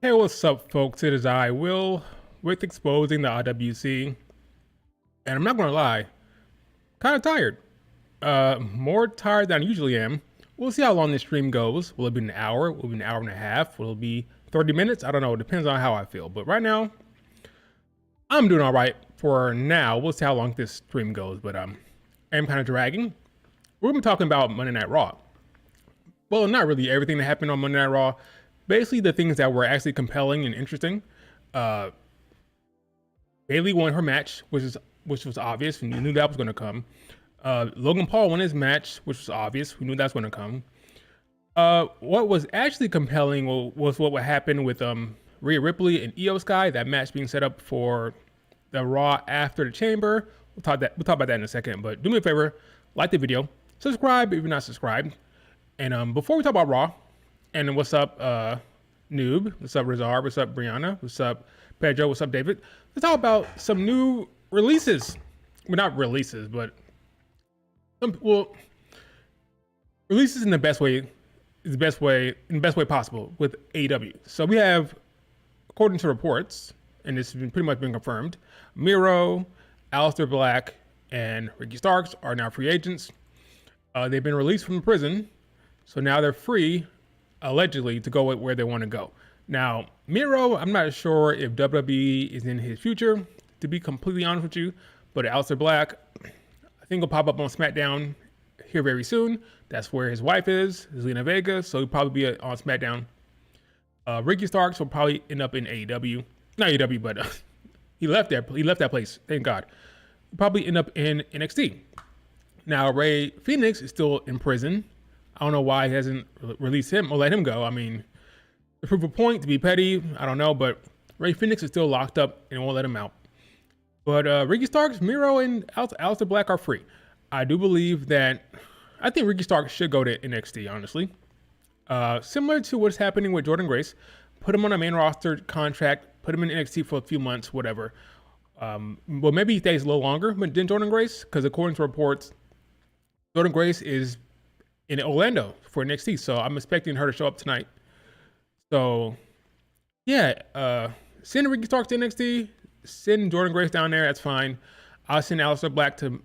Hey, what's up, folks? It is I, Will, with exposing the IWC. And I'm not gonna lie, kind of tired. More tired than I usually am. We'll see how long this stream goes. Will it be an hour? Will it be an hour and a half? Will it be 30 minutes? I don't know. It depends on how I feel. But right now, I'm doing all right for now. We'll see how long this stream goes. But I'm kind of dragging. We're gonna be talking about Monday Night Raw. Well, not really everything that happened on Monday Night Raw. Basically, the things that were actually compelling and interesting. Bayley won her match, which was obvious. We knew that was going to come. Logan Paul won his match, which was obvious. We knew that's going to come. What was actually compelling was what would happen with Rhea Ripley and Io Sky. That match being set up for the Raw after the Chamber. We'll talk about that in a second. But do me a favor, like the video, subscribe if you're not subscribed. And before we talk about Raw. And what's up, Noob? What's up, Rizar? What's up, Brianna? What's up, Pedro? What's up, David? Let's talk about some new releases. Well, not releases, but releases in the best way possible with AEW. So we have, according to reports, and this has pretty much been confirmed, Miro, Aleister Black, and Ricky Starks are now free agents. They've been released from prison, so now they're free, allegedly, to go where they want to go. Now, Miro, I'm not sure if WWE is in his future, to be completely honest with you, but Aleister Black, I think will pop up on SmackDown here very soon. That's where his wife is Zelina Vega, so he'll probably be on SmackDown. Ricky Starks will probably end up in AEW. Not AEW, but he left that place, thank God. He'll probably end up in NXT. Now, Rey Fenix is still in prison. I don't know why he hasn't released him or let him go. I mean, to prove a point, to be petty, I don't know, but Rey Fenix is still locked up and won't let him out. But Ricky Starks, Miro, and Aleister Black are free. I do believe that, I think Ricky Starks should go to NXT, honestly. Similar to what's happening with Jordan Grace, put him on a main roster contract, put him in NXT for a few months, whatever. Well, maybe he stays a little longer than Jordan Grace, because according to reports, Jordan Grace is in Orlando for NXT, so I'm expecting her to show up tonight. So, yeah, send Ricky Starks to NXT, send Jordan Grace down there, that's fine. I'll send Aleister Black to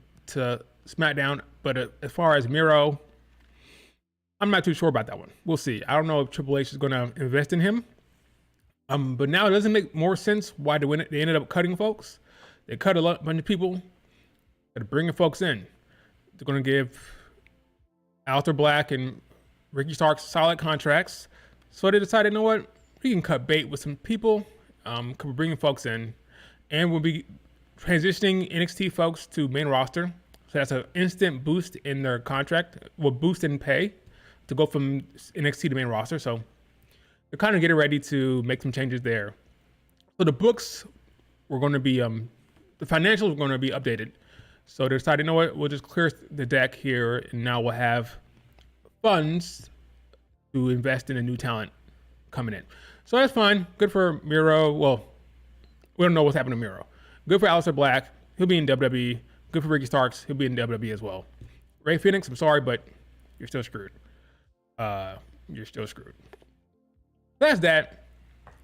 SmackDown, but as far as Miro, I'm not too sure about that one. We'll see. I don't know if Triple H is going to invest in him, but now it doesn't make more sense why they ended up cutting folks. They cut a bunch of people, they're bringing folks in. They're going to give Aleister Black and Ricky Starks solid contracts. So they decided, you know what? We can cut bait with some people, bringing folks in, and we'll be transitioning NXT folks to main roster. So that's an instant boost in their contract, will boost in pay to go from NXT to main roster. So they're kind of getting ready to make some changes there. So the books were going to be, the financials were going to be updated. So they decided, you know what, we'll just clear the deck here, and now we'll have funds to invest in a new talent coming in. So that's fine. Good for Miro. Well, we don't know what's happening to Miro. Good for Aleister Black. He'll be in WWE. Good for Ricky Starks. He'll be in WWE as well. Rey Fenix, I'm sorry, but you're still screwed. You're still screwed. That's that.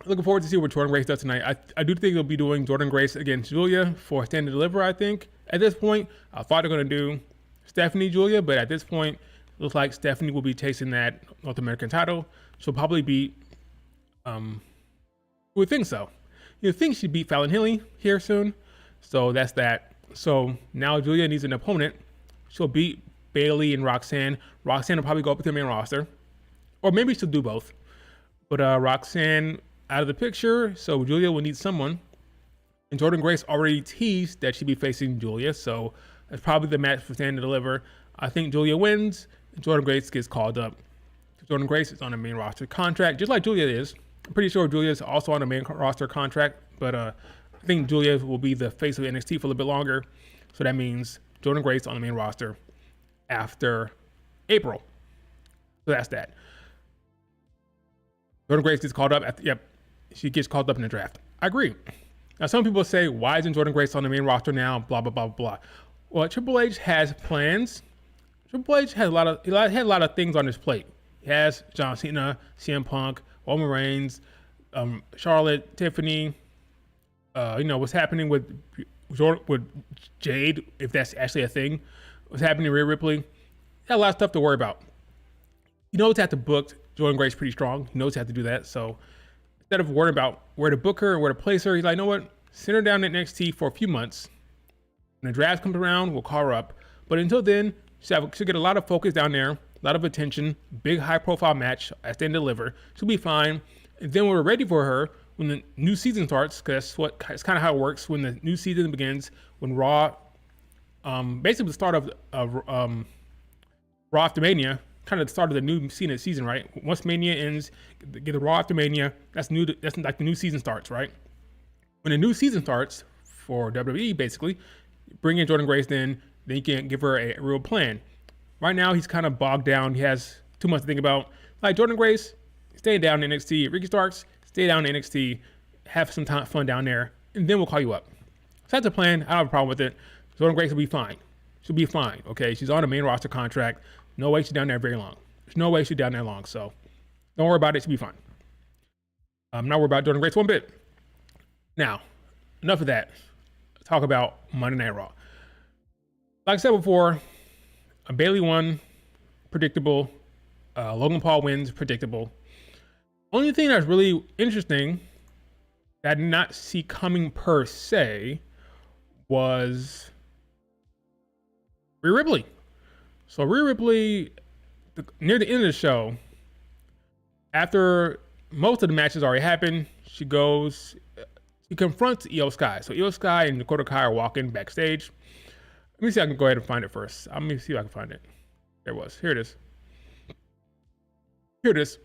Looking forward to see what Jordan Grace does tonight. I do think they'll be doing Jordan Grace against Julia for Stand and Deliver, I think. At this point, I thought they're going to do Stephanie Julia, but at this point, it looks like Stephanie will be chasing that North American title. She'll probably beat, who would think so? You'd think she'd beat Fallon Henley here soon. So that's that. So now Julia needs an opponent. She'll beat Bayley and Roxanne. Roxanne will probably go up with the main roster. Or maybe she'll do both. But Roxanne out of the picture, so Julia will need someone. And Jordan Grace already teased that she'd be facing Julia, so that's probably the match for Stand and Deliver. I think Julia wins, and Jordan Grace gets called up. Jordan Grace is on a main roster contract, just like Julia is. I'm pretty sure Julia is also on a main roster contract, but I think Julia will be the face of NXT for a little bit longer. So that means Jordan Grace on the main roster after April. So that's that. Jordan Grace gets called up. She gets called up in the draft. I agree. Now, some people say, why isn't Jordan Grace on the main roster now? Blah, blah, blah, blah. Well, Triple H has plans. Triple H has a lot of things on his plate. He has John Cena, CM Punk, Roman Reigns, Charlotte, Tiffany, what's happening with Jade, if that's actually a thing, what's happening to Rhea Ripley. Got a lot of stuff to worry about. He knows how to book Jordan Grace pretty strong. He knows how to do that. So instead of worrying about where to book her and where to place her, he's like, you know what? Send her down at NXT for a few months. When the draft comes around, we'll call her up. But until then, she'll get a lot of focus down there, a lot of attention, big high-profile match as they deliver. She'll be fine. And then we're ready for her when the new season starts, because it's kind of how it works when the new season begins, when Raw, basically the start of Raw after Mania, kind of the start of the new season, right? Once Mania ends, get the Raw after Mania, that's like the new season starts, right? When the new season starts for WWE, basically, bring in Jordan Grace, then you can give her a real plan. Right now, he's kind of bogged down. He has too much to think about. Like Jordan Grace, stay down in NXT. Ricky Starks, stay down in NXT. Have some fun down there, and then we'll call you up. So that's the plan. I don't have a problem with it. Jordan Grace will be fine. She'll be fine, okay? She's on a main roster contract. No way she's down there very long. There's no way she's down there long, so don't worry about it. She'll be fine. I'm not worried about Jordan Grace one bit. Now, enough of that. Let's talk about Monday Night Raw. Like I said before, Bayley won, predictable. Logan Paul wins, predictable. Only thing that's really interesting that I did not see coming per se was Rhea Ripley. So Rhea Ripley, near the end of the show, after most of the matches already happened, she confronts Io Sky. So Io Sky and Dakota Kai are walking backstage. Let me see if I can go ahead and find it first. Let me see if I can find it. There it was. Here it is. Here it is.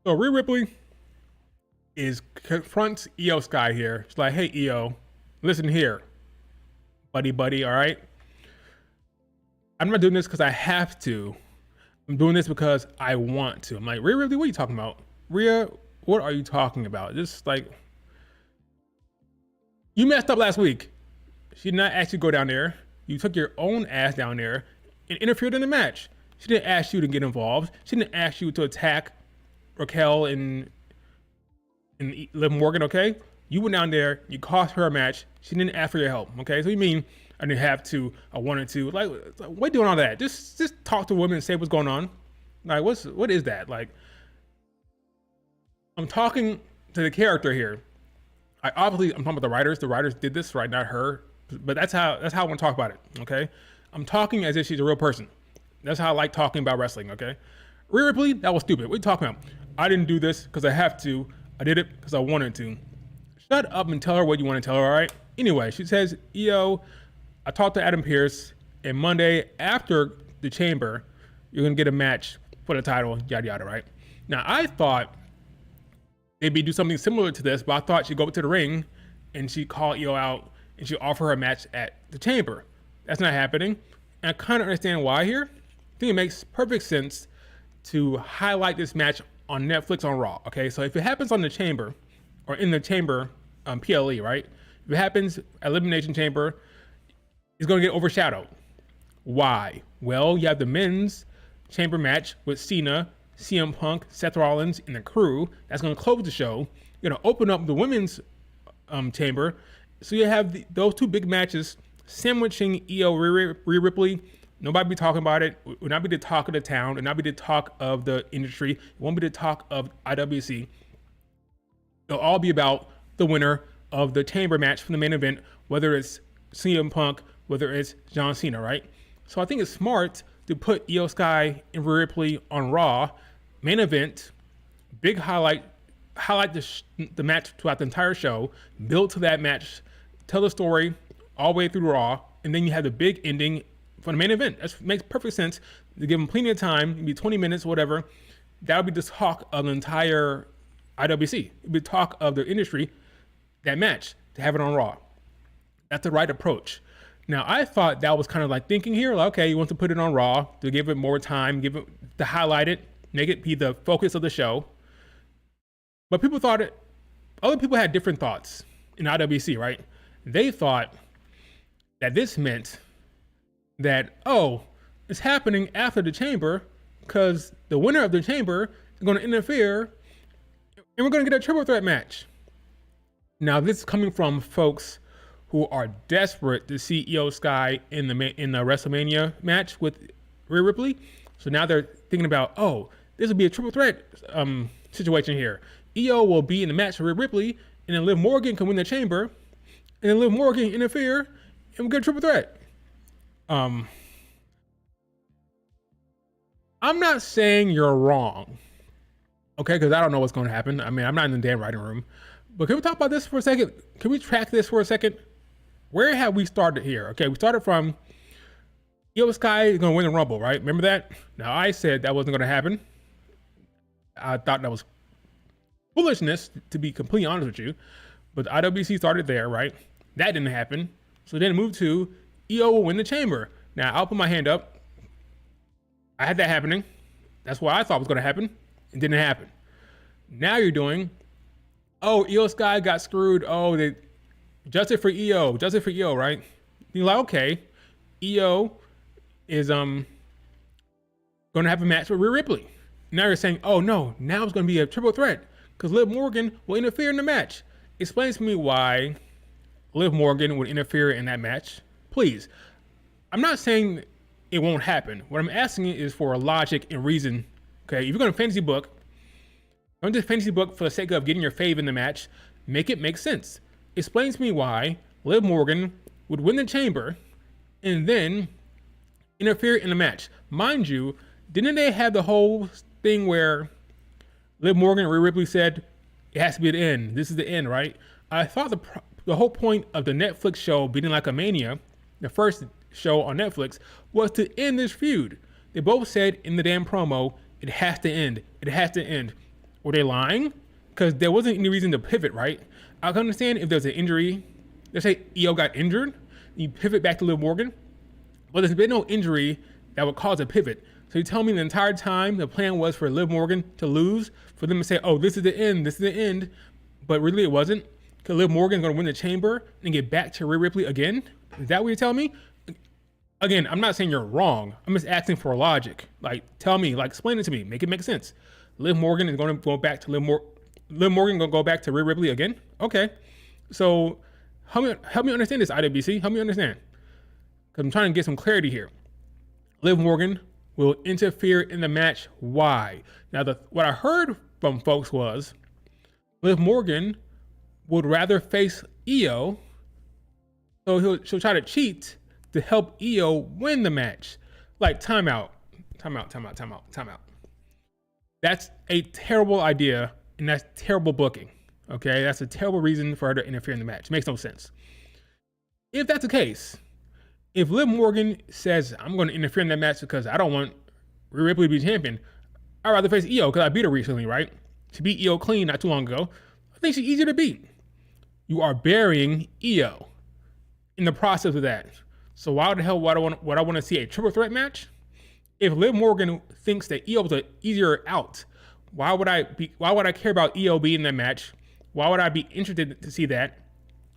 So Rhea Ripley confronts Io Sky here. She's like, hey, Io, listen here, buddy, all right? I'm not doing this because I have to. I'm doing this because I want to. I'm like, Rhea Ripley, what are you talking about? Rhea, what are you talking about? Just like, you messed up last week. She did not ask you to go down there. You took your own ass down there and interfered in the match. She didn't ask you to get involved. She didn't ask you to attack Raquel and Liv Morgan, okay? You went down there, you cost her a match. She didn't ask for your help, okay? So you mean I didn't have to, I wanted to. Like, what are you doing all that? Just talk to women and say what's going on. Like, what is that? Like, I'm talking to the character here. I'm talking about the writers. The writers did this, right? Not her. But that's how I want to talk about it, okay? I'm talking as if she's a real person. That's how I like talking about wrestling, okay? Rhea Ripley, that was stupid. What are you talking about? I didn't do this because I have to. I did it because I wanted to. Shut up and tell her what you want to tell her, all right? Anyway, she says, Io, I talked to Adam Pearce, and Monday after the Chamber, you're going to get a match for the title, yada, yada, right? Now, I thought maybe do something similar to this, but I thought she'd go to the ring and she'd call Io out and she'd offer her a match at the Chamber. That's not happening. And I kind of understand why here. I think it makes perfect sense to highlight this match on Netflix on Raw, okay? So if it happens on the Chamber, or in the Chamber, PLE, right? If it happens at Elimination Chamber, it's going to get overshadowed. Why? Well, you have the men's Chamber match with Cena, CM Punk, Seth Rollins, and the crew. That's going to close the show. You're going to open up the women's Chamber. So you have those two big matches sandwiching Io Rhea Ripley. Nobody be talking about it. It will not be the talk of the town. It will not be the talk of the industry. It won't be the talk of IWC. It'll all be about the winner of the Chamber match from the main event, whether it's CM Punk, whether it's John Cena, right? So I think it's smart to put Io Sky and Rhea Ripley on Raw, main event, big highlight the match throughout the entire show, build to that match, tell the story all the way through Raw, and then you have the big ending for the main event. That makes perfect sense. To give them plenty of time, maybe 20 minutes, whatever. That would be the talk of the entire IWC. It would be talk of the industry, that match, to have it on Raw. That's the right approach. Now, I thought that was kind of like thinking here, like, okay, you want to put it on Raw to give it more time, to highlight it, make it be the focus of the show. But other people had different thoughts in IWC, right? They thought that this meant that, oh, it's happening after the Chamber because the winner of the Chamber going to interfere, and we're going to get a triple threat match. Now, this is coming from folks who are desperate to see Io Sky in the WrestleMania match with Rhea Ripley. So now they're thinking about, oh, this will be a triple threat situation here. Io will be in the match with Rhea Ripley, and then Liv Morgan can win the chamber, and then Liv Morgan interfere, and we get a triple threat. I'm not saying you're wrong, okay? Because I don't know what's going to happen. I mean, I'm not in the damn writing room. But can we talk about this for a second? Can we track this for a second? Where have we started here? Okay, we started from Io Sky is going to win the Rumble, right? Remember that? Now, I said that wasn't going to happen. I thought that was foolishness, to be completely honest with you. But the IWC started there, right? That didn't happen. So then it moved to Io will win the chamber. Now, I'll put my hand up. I had that happening. That's what I thought was going to happen. It didn't happen. Now you're doing, oh, Io Sky got screwed. Oh, they just it for Io, right? You're like, okay, Io is going to have a match with Rhea Ripley. Now you're saying, oh no, now it's going to be a triple threat because Liv Morgan will interfere in the match. Explain to me why Liv Morgan would interfere in that match, please. I'm not saying it won't happen. What I'm asking is for logic and reason. Okay, if you're going to fantasy book, don't just fantasy book for the sake of getting your fave in the match. Make it make sense. Explain to me why Liv Morgan would win the chamber and then interfere in the match. Mind you, didn't they have the whole thing where Liv Morgan and Rhea Ripley said it has to be the end? This is the end, right? I thought the whole point of the Netflix show being like a Mania, the first show on Netflix, was to end this feud. They both said in the damn promo, it has to end. It has to end. Were they lying? Because there wasn't any reason to pivot, right? I can understand if there's an injury. Let's say Io got injured, you pivot back to Liv Morgan. But there's been no injury that would cause a pivot. So you tell me the entire time the plan was for Liv Morgan to lose, for them to say, oh, this is the end, this is the end. But really it wasn't. Because Liv Morgan's going to win the chamber and get back to Rhea Ripley again? Is that what you're telling me? Again, I'm not saying you're wrong. I'm just asking for logic. Like, tell me, like, explain it to me. Make it make sense. Liv Morgan is going to go back to Liv Morgan going to go back to Rhea Ripley again? Okay. So help me understand this, IWC. Help me understand. Because I'm trying to get some clarity here. Liv Morgan will interfere in the match. Why? Now, what I heard from folks was Liv Morgan would rather face Io, so she'll try to cheat to help Io win the match. Like, timeout. That's a terrible idea, and that's terrible booking. Okay, that's a terrible reason for her to interfere in the match. It makes no sense. If that's the case, if Liv Morgan says, I'm going to interfere in that match because I don't want Rhea Ripley to be champion, I'd rather face Io because I beat her recently, right? She beat Io clean not too long ago. I think she's easier to beat. You are burying Io in the process of that. So why the hell would I want to see a triple threat match? If Liv Morgan thinks that Io was an easier out, why would I care about Io being in that match? Why would I be interested to see that?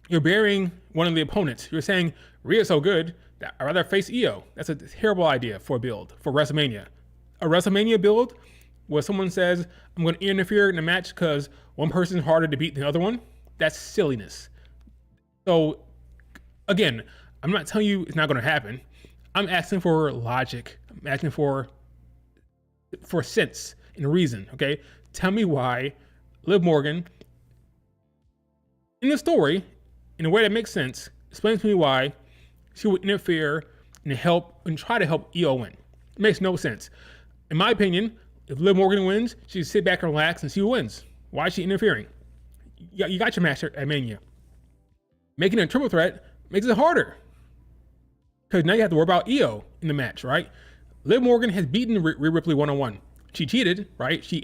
You're burying one of the opponents. You're saying Rhea's so good that I'd rather face Io. That's a terrible idea for a build for WrestleMania. A WrestleMania build where someone says I'm going to interfere in the match because one person's harder to beat than the other one. That's silliness. So again, I'm not telling you it's not going to happen. I'm asking for logic. I'm asking for sense and reason, okay? Tell me why Liv Morgan, in the story, in a way that makes sense, explain to me why she would interfere and try to help Io win. It makes no sense. In my opinion, if Liv Morgan wins, she should sit back and relax and see who wins. Why is she interfering? You got your match at Mania. Making it a triple threat makes it harder. Because now you have to worry about Io in the match, right? Liv Morgan has beaten Rhea Ripley one-on-one. She cheated, right? She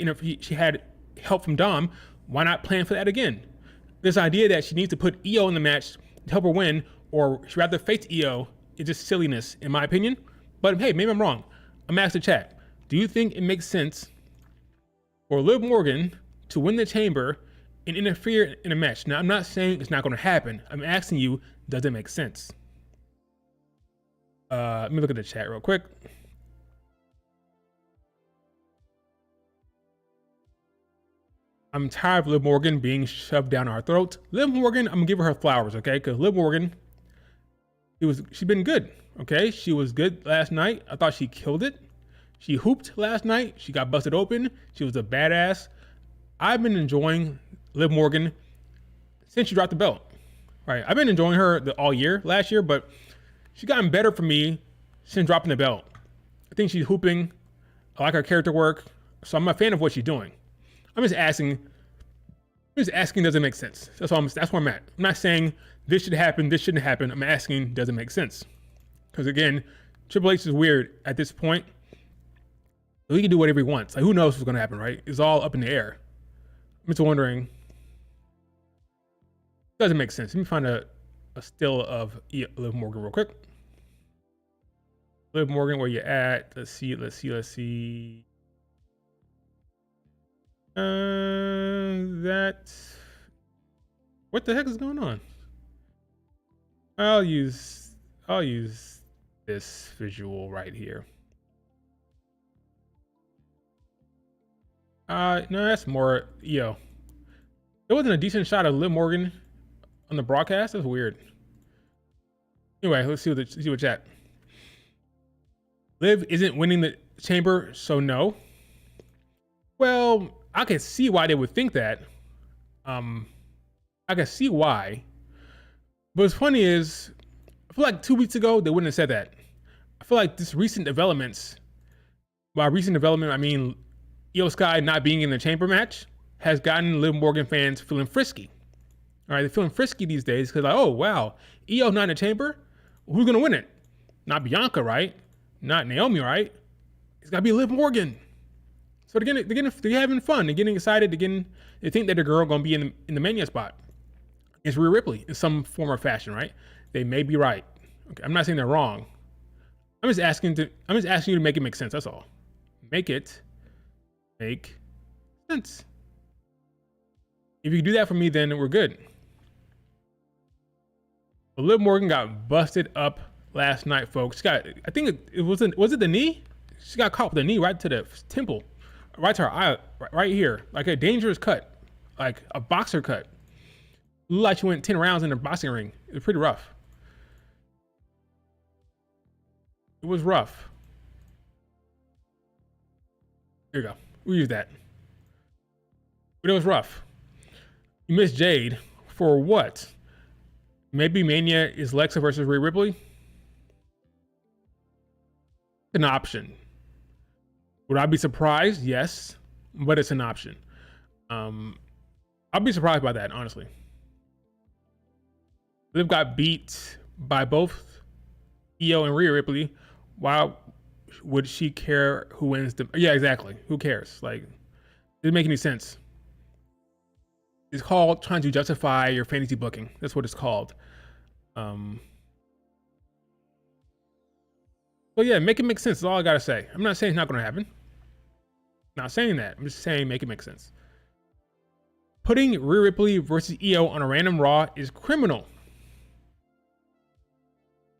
had help from Dom. Why not plan for that again? This idea that she needs to put Io in the match to help her win, or she'd rather face Io, is just silliness, in my opinion. But hey, maybe I'm wrong. I'm asking the chat. Do you think it makes sense for Liv Morgan to win the chamber and interfere in a match? Now, I'm not saying it's not going to happen. I'm asking you, does it make sense? Let me look at the chat real quick. I'm tired of Liv Morgan being shoved down our throats. Liv Morgan, I'm gonna give her flowers, okay? Because Liv Morgan, she's been good, okay? She was good last night. I thought she killed it. She hooped last night. She got busted open. She was a badass. I've been enjoying Liv Morgan since she dropped the belt, right? I've been enjoying her all year, last year, but she's gotten better for me since dropping the belt. I think she's hooping. I like her character work, so I'm a fan of what she's doing. I'm just asking, does it make sense? That's where I'm at. I'm not saying this should happen, this shouldn't happen. I'm asking, does it make sense? Because again, Triple H is weird at this point. He can do whatever he wants. Like, who knows what's going to happen, right? It's all up in the air. I'm just wondering, does it make sense? Let me find a still of Liv Morgan real quick. Liv Morgan, where you at? Let's see. What the heck is going on? I'll use this visual right here. No, that's more There wasn't a decent shot of Liv Morgan on the broadcast. That's weird. Anyway, let's see what chat. Liv isn't winning the chamber, so no. Well, I can see why they would think that. I can see why. But what's funny is, I feel like 2 weeks ago, they wouldn't have said that. I feel like this recent developments, by recent development, I mean Io Sky not being in the chamber match, has gotten Liv Morgan fans feeling frisky. All right, they're feeling frisky these days because like, oh, wow, Io's not in the chamber? Who's going to win it? Not Bianca, right? Not Naomi, right? It's got to be Liv Morgan. So they're having fun. They're getting excited. They think that the girl going to be in the Mania spot. It's Rhea Ripley in some form or fashion, right? They may be right. Okay, I'm not saying they're wrong. I'm just asking you to make it make sense. That's all. Make it make sense. If you do that for me, then we're good. But Liv Morgan got busted up last night, folks. I think it was it the knee? She got caught with the knee right to the temple, right to her eye, right here, like a dangerous cut, like a boxer cut. Looked like she went 10 rounds in a boxing ring. It was pretty rough. It was rough. Here you go. We'll use that. But it was rough. You missed Jade for what? Maybe Mania is Lexa versus Rhea Ripley? An option. Would I be surprised? Yes, but it's an option. I'll be surprised by that, honestly. Liv got beat by both Io and Rhea Ripley. Why would she care who wins the... Yeah, exactly. Who cares? Like, it doesn't make any sense. It's called trying to justify your fantasy booking. That's what it's called. But yeah, make it make sense is all I gotta say. I'm not saying it's not gonna happen. Not saying that. I'm just saying make it make sense. Putting Rhea Ripley versus Io on a random Raw is criminal.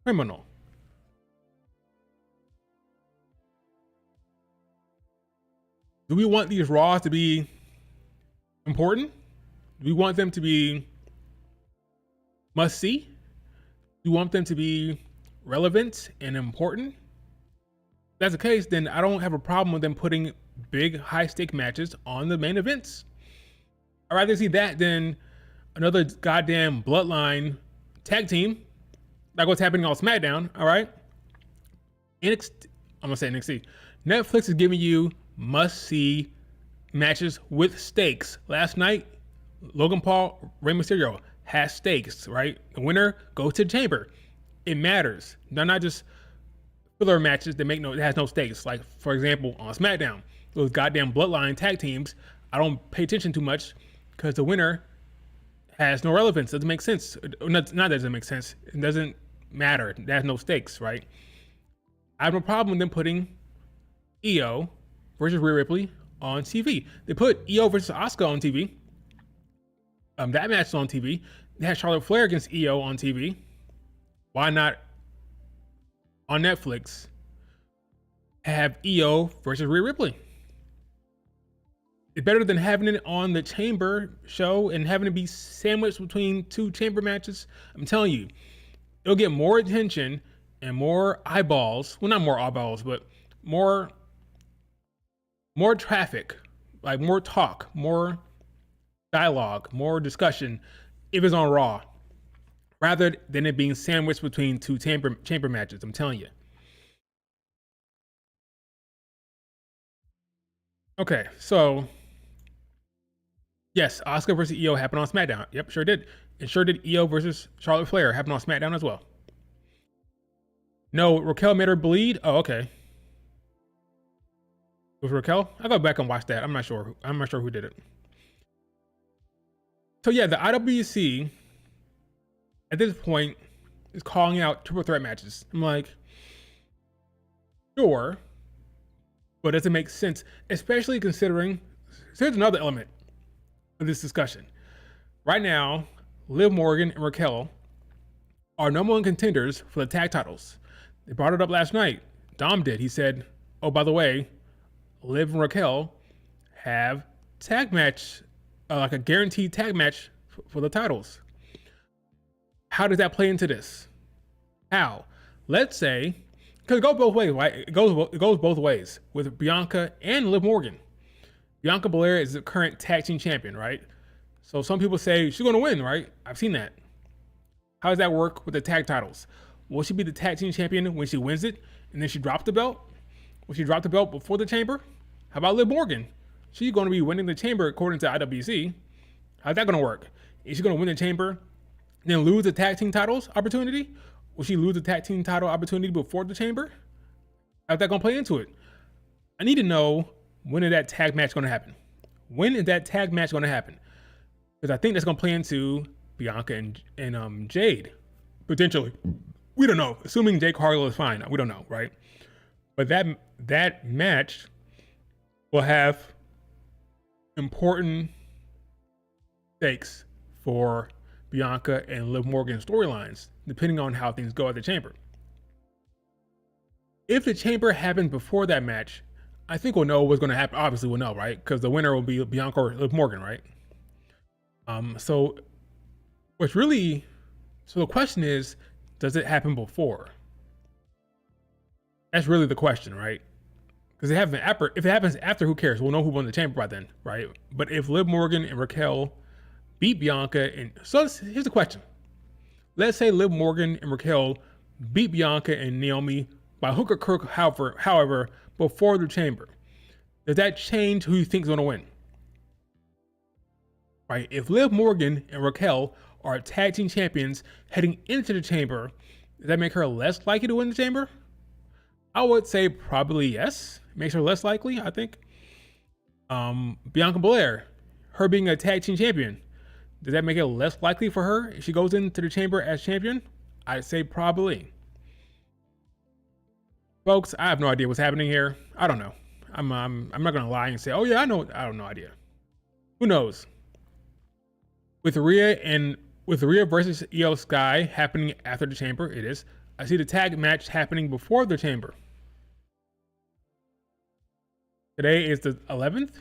Criminal. Do we want these Raws to be important? Do we want them to be must see? Do we want them to be relevant and important? If that's the case, then I don't have a problem with them putting big high stake matches on the main events. I'd rather see that than another goddamn bloodline tag team like what's happening on SmackDown. All right, NXT, I'm gonna say NXT. Netflix is giving you must see matches with stakes. Last night, Logan Paul, Rey Mysterio has stakes, right? The winner goes to the chamber. It matters. They're not just filler matches that it has no stakes. Like, for example, on SmackDown, those goddamn bloodline tag teams, I don't pay attention too much because the winner has no relevance. It doesn't make sense. Not that it doesn't make sense. It doesn't matter. It has no stakes, right? I have no problem with them putting Io versus Rhea Ripley on TV. They put Io versus Asuka on TV. That match is on TV. They had Charlotte Flair against Io on TV. Why not on Netflix have Io versus Rhea Ripley? It's better than having it on the Chamber show and having it be sandwiched between two Chamber matches. I'm telling you, it'll get more attention and more eyeballs. Well, not more eyeballs, but more traffic, like more talk, more dialogue, more discussion if it's on Raw, rather than it being sandwiched between two chamber matches. I'm telling you. Okay, so yes, Asuka versus Io happened on SmackDown. Yep, sure did. And sure did Io versus Charlotte Flair happen on SmackDown as well. No, Raquel made her bleed. Oh, okay. It was Raquel? I'll go back and watch that. I'm not sure who did it. So yeah, the IWC at this point is calling out triple threat matches. I'm like, sure, but does it make sense? Especially considering, so here's another element of this discussion. Right now, Liv Morgan and Raquel are number one contenders for the tag titles. They brought it up last night. Dom did. He said, oh, by the way, Liv and Raquel have tag match, like a guaranteed tag match for the titles. How does that play into this? How? Let's say, because it goes both ways, right? It goes both ways with Bianca and Liv Morgan. Bianca Belair is the current tag team champion, right? So some people say she's going to win, right? I've seen that. How does that work with the tag titles? Will she be the tag team champion when she wins it and then she drops the belt? Will she drop the belt before the Chamber? How about Liv Morgan? She's going to be winning the Chamber according to IWC. How's that going to work? Is she going to win the Chamber, then lose the tag team titles opportunity? Will she lose the tag team title opportunity before the Chamber? How's that going to play into it? I need to know, when is that tag match going to happen? When is that tag match going to happen? Because I think that's going to play into Bianca and Jade, potentially. We don't know. Assuming Jade Cargill is fine, we don't know, right? But that match will have important stakes for Bianca and Liv Morgan storylines, depending on how things go at the Chamber. If the Chamber happens before that match, I think we'll know what's going to happen. Obviously, we'll know, right? Because the winner will be Bianca or Liv Morgan, right? So the question is, does it happen before? That's really the question, right? Because if it happens after, who cares? We'll know who won the Chamber by then, right? But if Liv Morgan and Raquel beat Bianca, here's the question. Let's say Liv Morgan and Raquel beat Bianca and Naomi by hook or crook, however, before the Chamber. Does that change who you think is going to win? Right? If Liv Morgan and Raquel are tag team champions heading into the Chamber, does that make her less likely to win the Chamber? I would say probably yes. Makes her less likely, I think. Bianca Belair, her being a tag team champion, does that make it less likely for her if she goes into the Chamber as champion? I'd say probably. Folks, I have no idea what's happening here. I don't know. I'm not gonna lie and say, oh yeah, I know. I have no idea. Who knows? With Rhea versus Io Sky happening after the Chamber, it is. I see the tag match happening before the Chamber. Today is the 11th.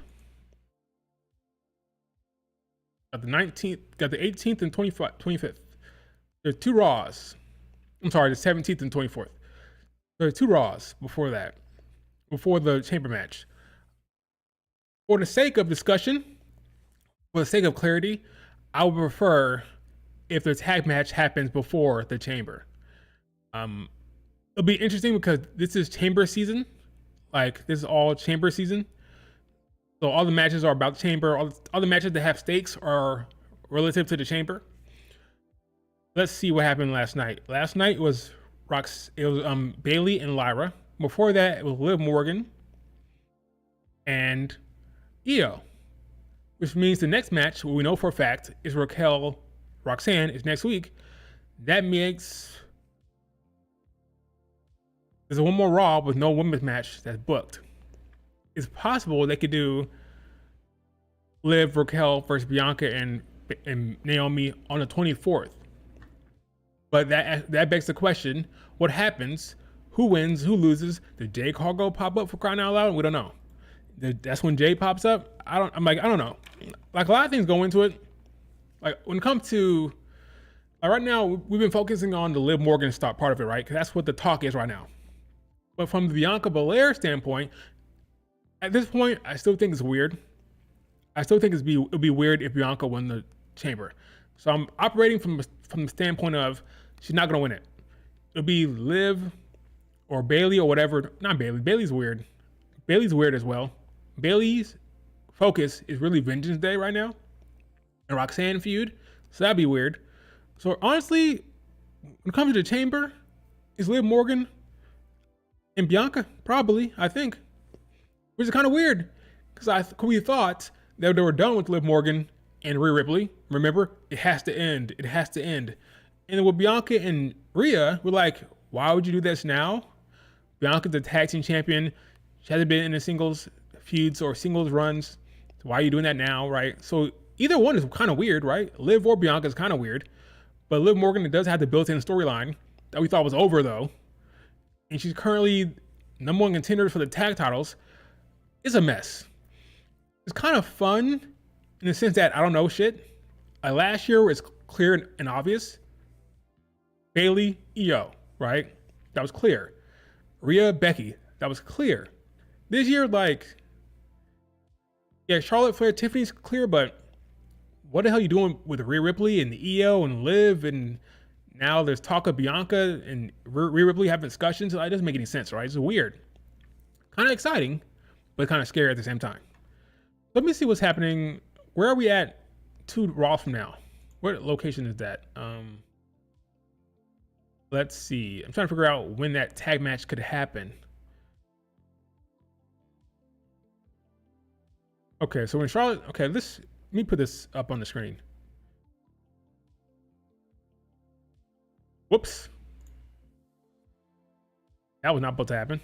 Got the 19th, got the 18th and 25th. There are two Raws. I'm sorry, the 17th and 24th. There are two Raws before that, before the Chamber match. For the sake of discussion, for the sake of clarity, I would prefer if the tag match happens before the Chamber. It'll be interesting because this is Chamber season. Like, this is all Chamber season. So all the matches are about the Chamber. All the matches that have stakes are relative to the Chamber. Let's see what happened last night. Last night it was Bayley and Lyra. Before that, it was Liv Morgan and Io. Which means the next match, what we know for a fact, is Roxanne is next week. That makes there's one more Raw with no women's match that's booked. It's possible they could do Liv, Raquel versus Bianca and Naomi on the 24th. But that begs the question, what happens? Who wins? Who loses? Did Jey Cargill pop up for crying out loud? We don't know. That's when Jey pops up. I don't know. Like a lot of things go into it. Like when it comes to right now, we've been focusing on the Liv Morgan part of it, right? Because that's what the talk is right now. But from the Bianca Belair standpoint, at this point, I still think it's weird. I still think it'd be weird if Bianca won the Chamber. So I'm operating from the standpoint of she's not gonna win it. It'll be Liv or Bayley or whatever. Not Bayley. Bayley's weird. Bayley's weird as well. Bayley's focus is really Vengeance Day right now, and Roxanne feud. So that'd be weird. So honestly, when it comes to the Chamber, is Liv Morgan and Bianca probably, I think, which is kind of weird because we thought that they were done with Liv Morgan and Rhea Ripley. Remember, it has to end. It has to end. And then with Bianca and Rhea, we're like, why would you do this now? Bianca's the tag team champion. She hasn't been in the singles feuds or singles runs. So why are you doing that now, right? So either one is kind of weird, right? Liv or Bianca is kind of weird. But Liv Morgan does have the built-in storyline that we thought was over, though. And she's currently #1 contender for the tag titles. It's a mess. It's kind of fun in the sense that I don't know shit. Last year was clear and obvious. Bayley, Io, right? That was clear. Rhea, Becky, that was clear. This year, Charlotte, Flair, Tiffany's clear, but what the hell are you doing with Rhea Ripley and Io and Liv? And now there's talk of Bianca and Rhea Ripley having discussions. It doesn't make any sense, right? It's weird. Kind of exciting, but kind of scary at the same time. Let me see what's happening. Where are we at 2 Raw from now? What location is that? Let's see. I'm trying to figure out when that tag match could happen. Okay, so when Charlotte... Okay, let me put this up on the screen. Whoops. That was not supposed to happen.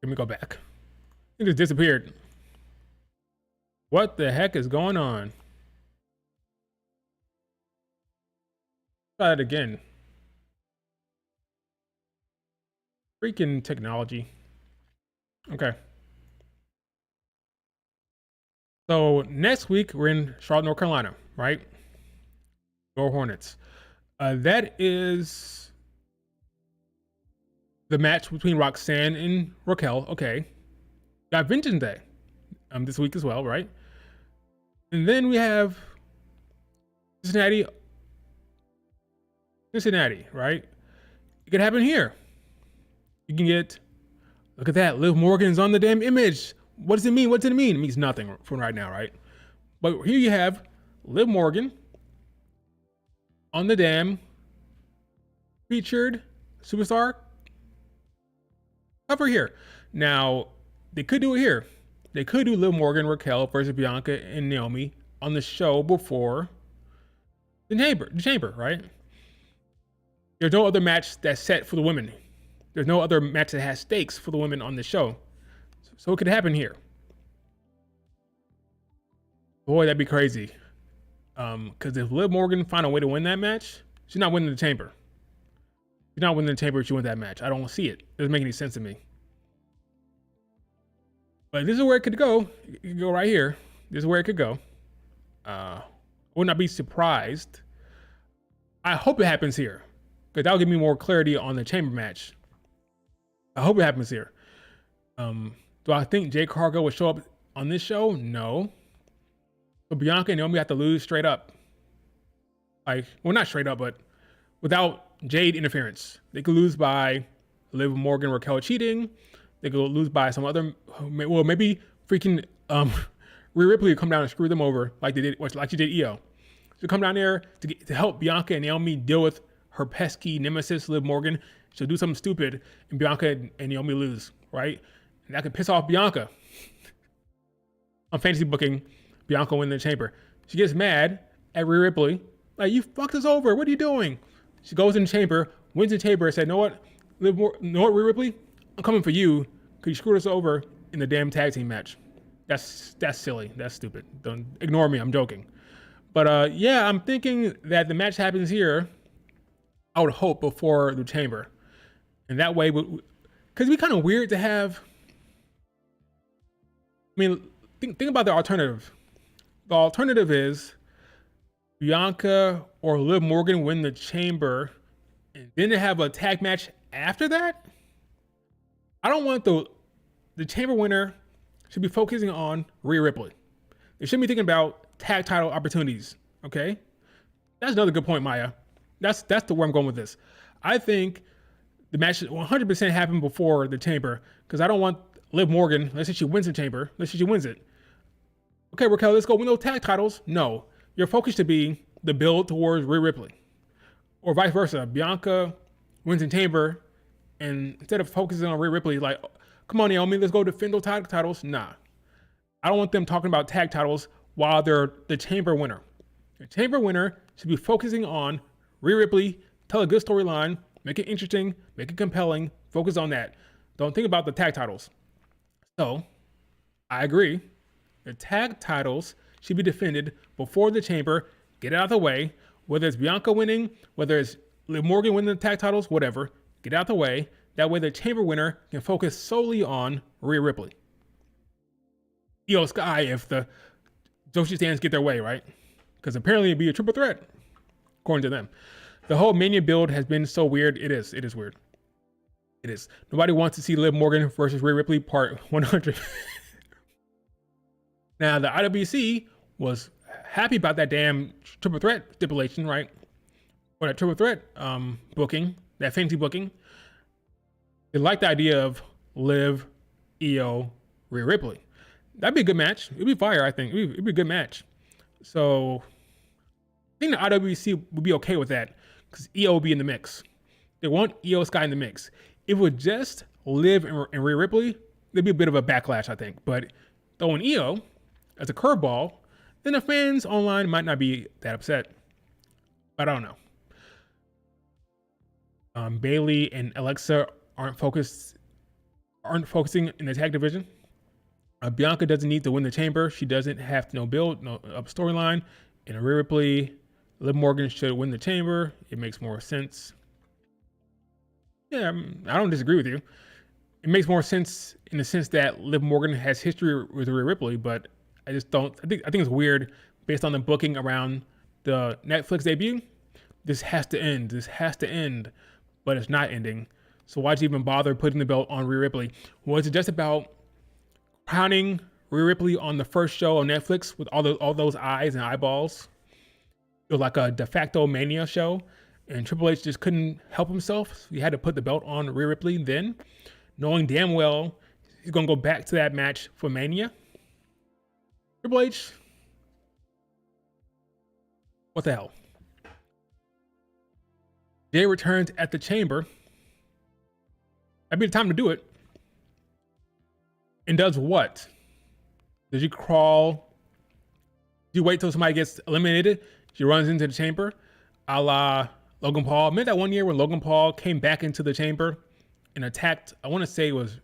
Let me go back. It just disappeared. What the heck is going on? Try it again. Freaking technology. Okay. So next week we're in Charlotte, North Carolina, right? Go Hornets. That is the match between Roxanne and Raquel. Okay. Got Vengeance Day this week as well, right? And then we have Cincinnati, right? It could happen here. You can get, look at that, Liv Morgan's on the damn image. What does it mean? What does it mean? It means nothing from right now, right? But here you have Liv Morgan on the damn featured superstar cover here. Now, they could do it here. They could do Liv Morgan, Raquel versus Bianca and Naomi on the show before the chamber, right? There's no other match that's set for the women. There's no other match that has stakes for the women on the show. So it could happen here. Boy, that'd be crazy. Because if Liv Morgan find a way to win that match, she's not winning the chamber. She's not winning the chamber if she wins that match. I don't see it. It doesn't make any sense to me. But this is where it could go. It could go right here. This is where it could go. I would not be surprised. I hope it happens here, because that'll give me more clarity on the chamber match. I hope it happens here. Do I think Jade Cargill will show up on this show? No. But Bianca and Naomi have to lose straight up. Well, not straight up, but without Jade interference. They could lose by Liv Morgan, Raquel cheating. They could lose by some other, well, maybe freaking Rhea Ripley would come down and screw them over like she did Io. She'll come down there to help Bianca and Naomi deal with her pesky nemesis, Liv Morgan. She'll do something stupid, and Bianca and Naomi lose, right? And that could piss off Bianca. On fantasy booking, Bianca win the chamber. She gets mad at Rhea Ripley. Like, you fucked us over. What are you doing? She goes in the chamber, wins the chamber, and said, know what, Rhea Ripley? I'm coming for you because you screwed us over in the damn tag team match. That's silly. That's stupid. Don't ignore me. I'm joking. But yeah, I'm thinking that the match happens here, I would hope, before the chamber. And that way, because Because it'd be kind of weird to have. I mean, think about the alternative. The alternative is Bianca or Liv Morgan win the Chamber, and then they have a tag match after that. I don't want the Chamber winner should be focusing on Rhea Ripley. They shouldn't be thinking about tag title opportunities. Okay, that's another good point, Maya. That's the where I'm going with this. I think the match should 100% happen before the Chamber, because I don't want Liv Morgan, let's say she wins the Chamber, let's say she wins it. Okay, Raquel, let's go win those tag titles. No, your focus should be the build towards Rhea Ripley. Or vice versa. Bianca wins the Chamber, and instead of focusing on Rhea Ripley, like, come on, Naomi, let's go defend those tag titles. Nah. I don't want them talking about tag titles while they're the Chamber winner. The Chamber winner should be focusing on Rhea Ripley, tell a good storyline, make it interesting, make it compelling, focus on that. Don't think about the tag titles. So, I agree. The tag titles should be defended before the Chamber. Get it out of the way. Whether it's Bianca winning, whether it's Liv Morgan winning the tag titles, whatever. Get it out of the way. That way the Chamber winner can focus solely on Rhea Ripley. Io Sky if the Joshi stands get their way, right? Because apparently it'd be a triple threat, according to them. The whole Mania build has been so weird. It is weird. It is. Nobody wants to see Liv Morgan versus Rhea Ripley part 100. Now, the IWC was happy about that damn triple threat stipulation, right? Or that triple threat booking, that fancy booking. They liked the idea of Liv, Io, Rhea Ripley. That'd be a good match. It'd be fire, I think. It'd be a good match. So, I think the IWC would be okay with that, because Io would be in the mix. They want Io Sky in the mix. If it would just Liv and Rhea Ripley, there'd be a bit of a backlash, I think. But throwing Io as a curveball, then the fans online might not be that upset. But I don't know. Bayley and Alexa aren't focusing in the tag division. Bianca doesn't need to win the Chamber. She doesn't have to build up storyline. And Rhea Ripley, Liv Morgan should win the Chamber. It makes more sense. Yeah, I don't disagree with you. It makes more sense in the sense that Liv Morgan has history with Rhea Ripley, but I just don't. I think it's weird based on the booking around the Netflix debut. This has to end. This has to end, but it's not ending. So why'd you even bother putting the belt on Rhea Ripley? Was it just about crowning Rhea Ripley on the first show on Netflix with all those eyes and eyeballs? It was like a de facto Mania show, and Triple H just couldn't help himself. So he had to put the belt on Rhea Ripley then, knowing damn well he's gonna go back to that match for Mania. Triple H, what the hell? Jey returns at the Chamber. That'd be the time to do it. And does what? Does you crawl? Do you wait till somebody gets eliminated? She runs into the Chamber, a la Logan Paul. Remember that one year when Logan Paul came back into the Chamber and attacked, I want to say it was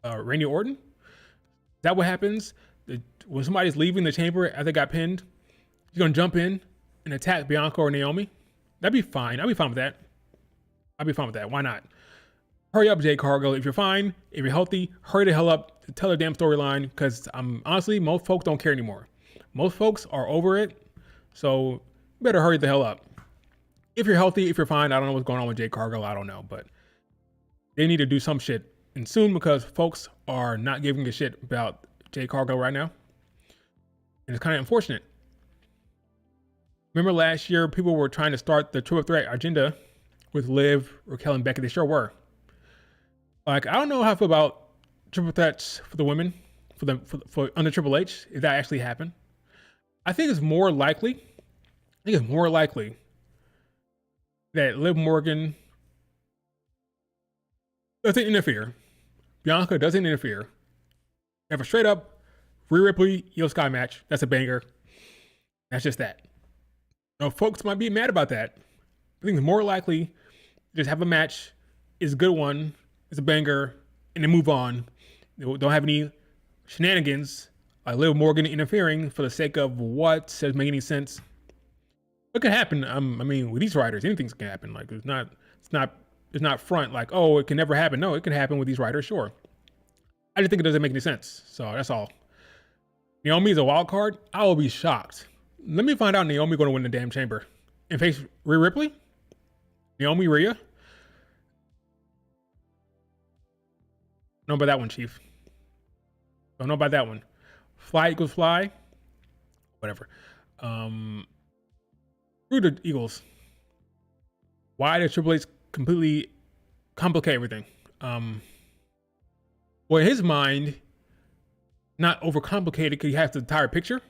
Randy Orton? Is that what happens? When somebody's leaving the Chamber after they got pinned, you're going to jump in and attack Bianca or Naomi? That'd be fine. I'd be fine with that. I'd be fine with that. Why not? Hurry up, Jade Cargill. If you're fine, if you're healthy, hurry the hell up. Tell the damn storyline, because honestly, most folks don't care anymore. Most folks are over it, so you better hurry the hell up. If you're healthy, if you're fine, I don't know what's going on with Jade Cargill. I don't know, but they need to do some shit, and soon, because folks are not giving a shit about Jade Cargill right now, and it's kind of unfortunate. Remember last year, people were trying to start the triple threat agenda with Liv, Raquel, and Becky. They sure were. Like, I don't know how I feel about triple threats for the women, for under Triple H, if that actually happened. I think it's more likely that Liv Morgan doesn't interfere. Bianca doesn't interfere. Have a straight up Rhea Ripley, Io Sky match. That's a banger. That's just that. Now, folks might be mad about that. I think it's more likely to just have a match, is a good one, it's a banger, and then move on. They don't have any shenanigans like Liv Morgan interfering for the sake of what doesn't make any sense. What could happen? I mean, with these writers, anything can happen. Like it's not front like, oh, it can never happen. No, it can happen with these writers, sure. I just think it doesn't make any sense. So that's all. Naomi's a wild card. I will be shocked. Let me find out Naomi going to win the damn chamber and face Rhea Ripley. Naomi, Rhea. Know about that one, Chief. Don't know about that one. Fly Eagles fly. Whatever. Screw the Eagles. Why does Triple H completely complicate everything? Well, in his mind, not overcomplicated because he has the entire picture.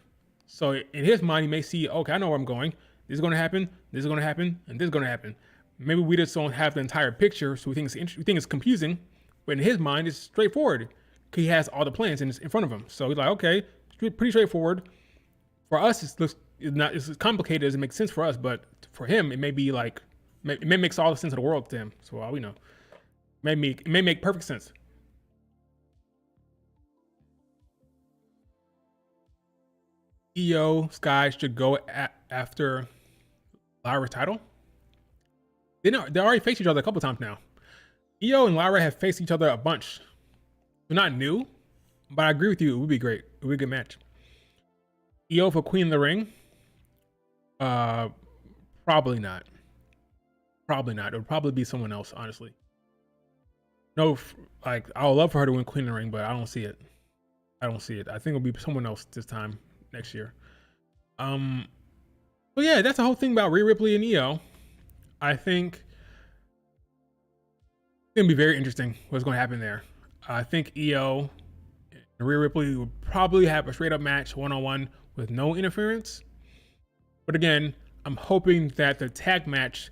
So in his mind, he may see, okay, I know where I'm going. This is going to happen. This is going to happen, and this is going to happen. Maybe we just don't have the entire picture, so we think it's confusing. But in his mind, it's straightforward because he has all the plans in front of him. So he's like, okay, pretty straightforward. For us, it's not as complicated as it makes sense for us, but for him, it may be like, it may make all the sense of the world to him. So all we know, it may make perfect sense. Io Sky should go after Lyra's title. They already faced each other a couple times now. Io and Lyra have faced each other a bunch. They're not new, but I agree with you. It would be great. It would be a good match. Io for Queen of the Ring? Probably not. Probably not. It would probably be someone else, honestly. No, like, I would love for her to win Queen of the Ring, but I don't see it. I don't see it. I think it'll be someone else this time next year. But yeah, that's the whole thing about Rhea Ripley and Io. I think it's gonna be very interesting what's gonna happen there. I think Io and Rhea Ripley will probably have a straight up match one-on-one with no interference. But again, I'm hoping that the tag match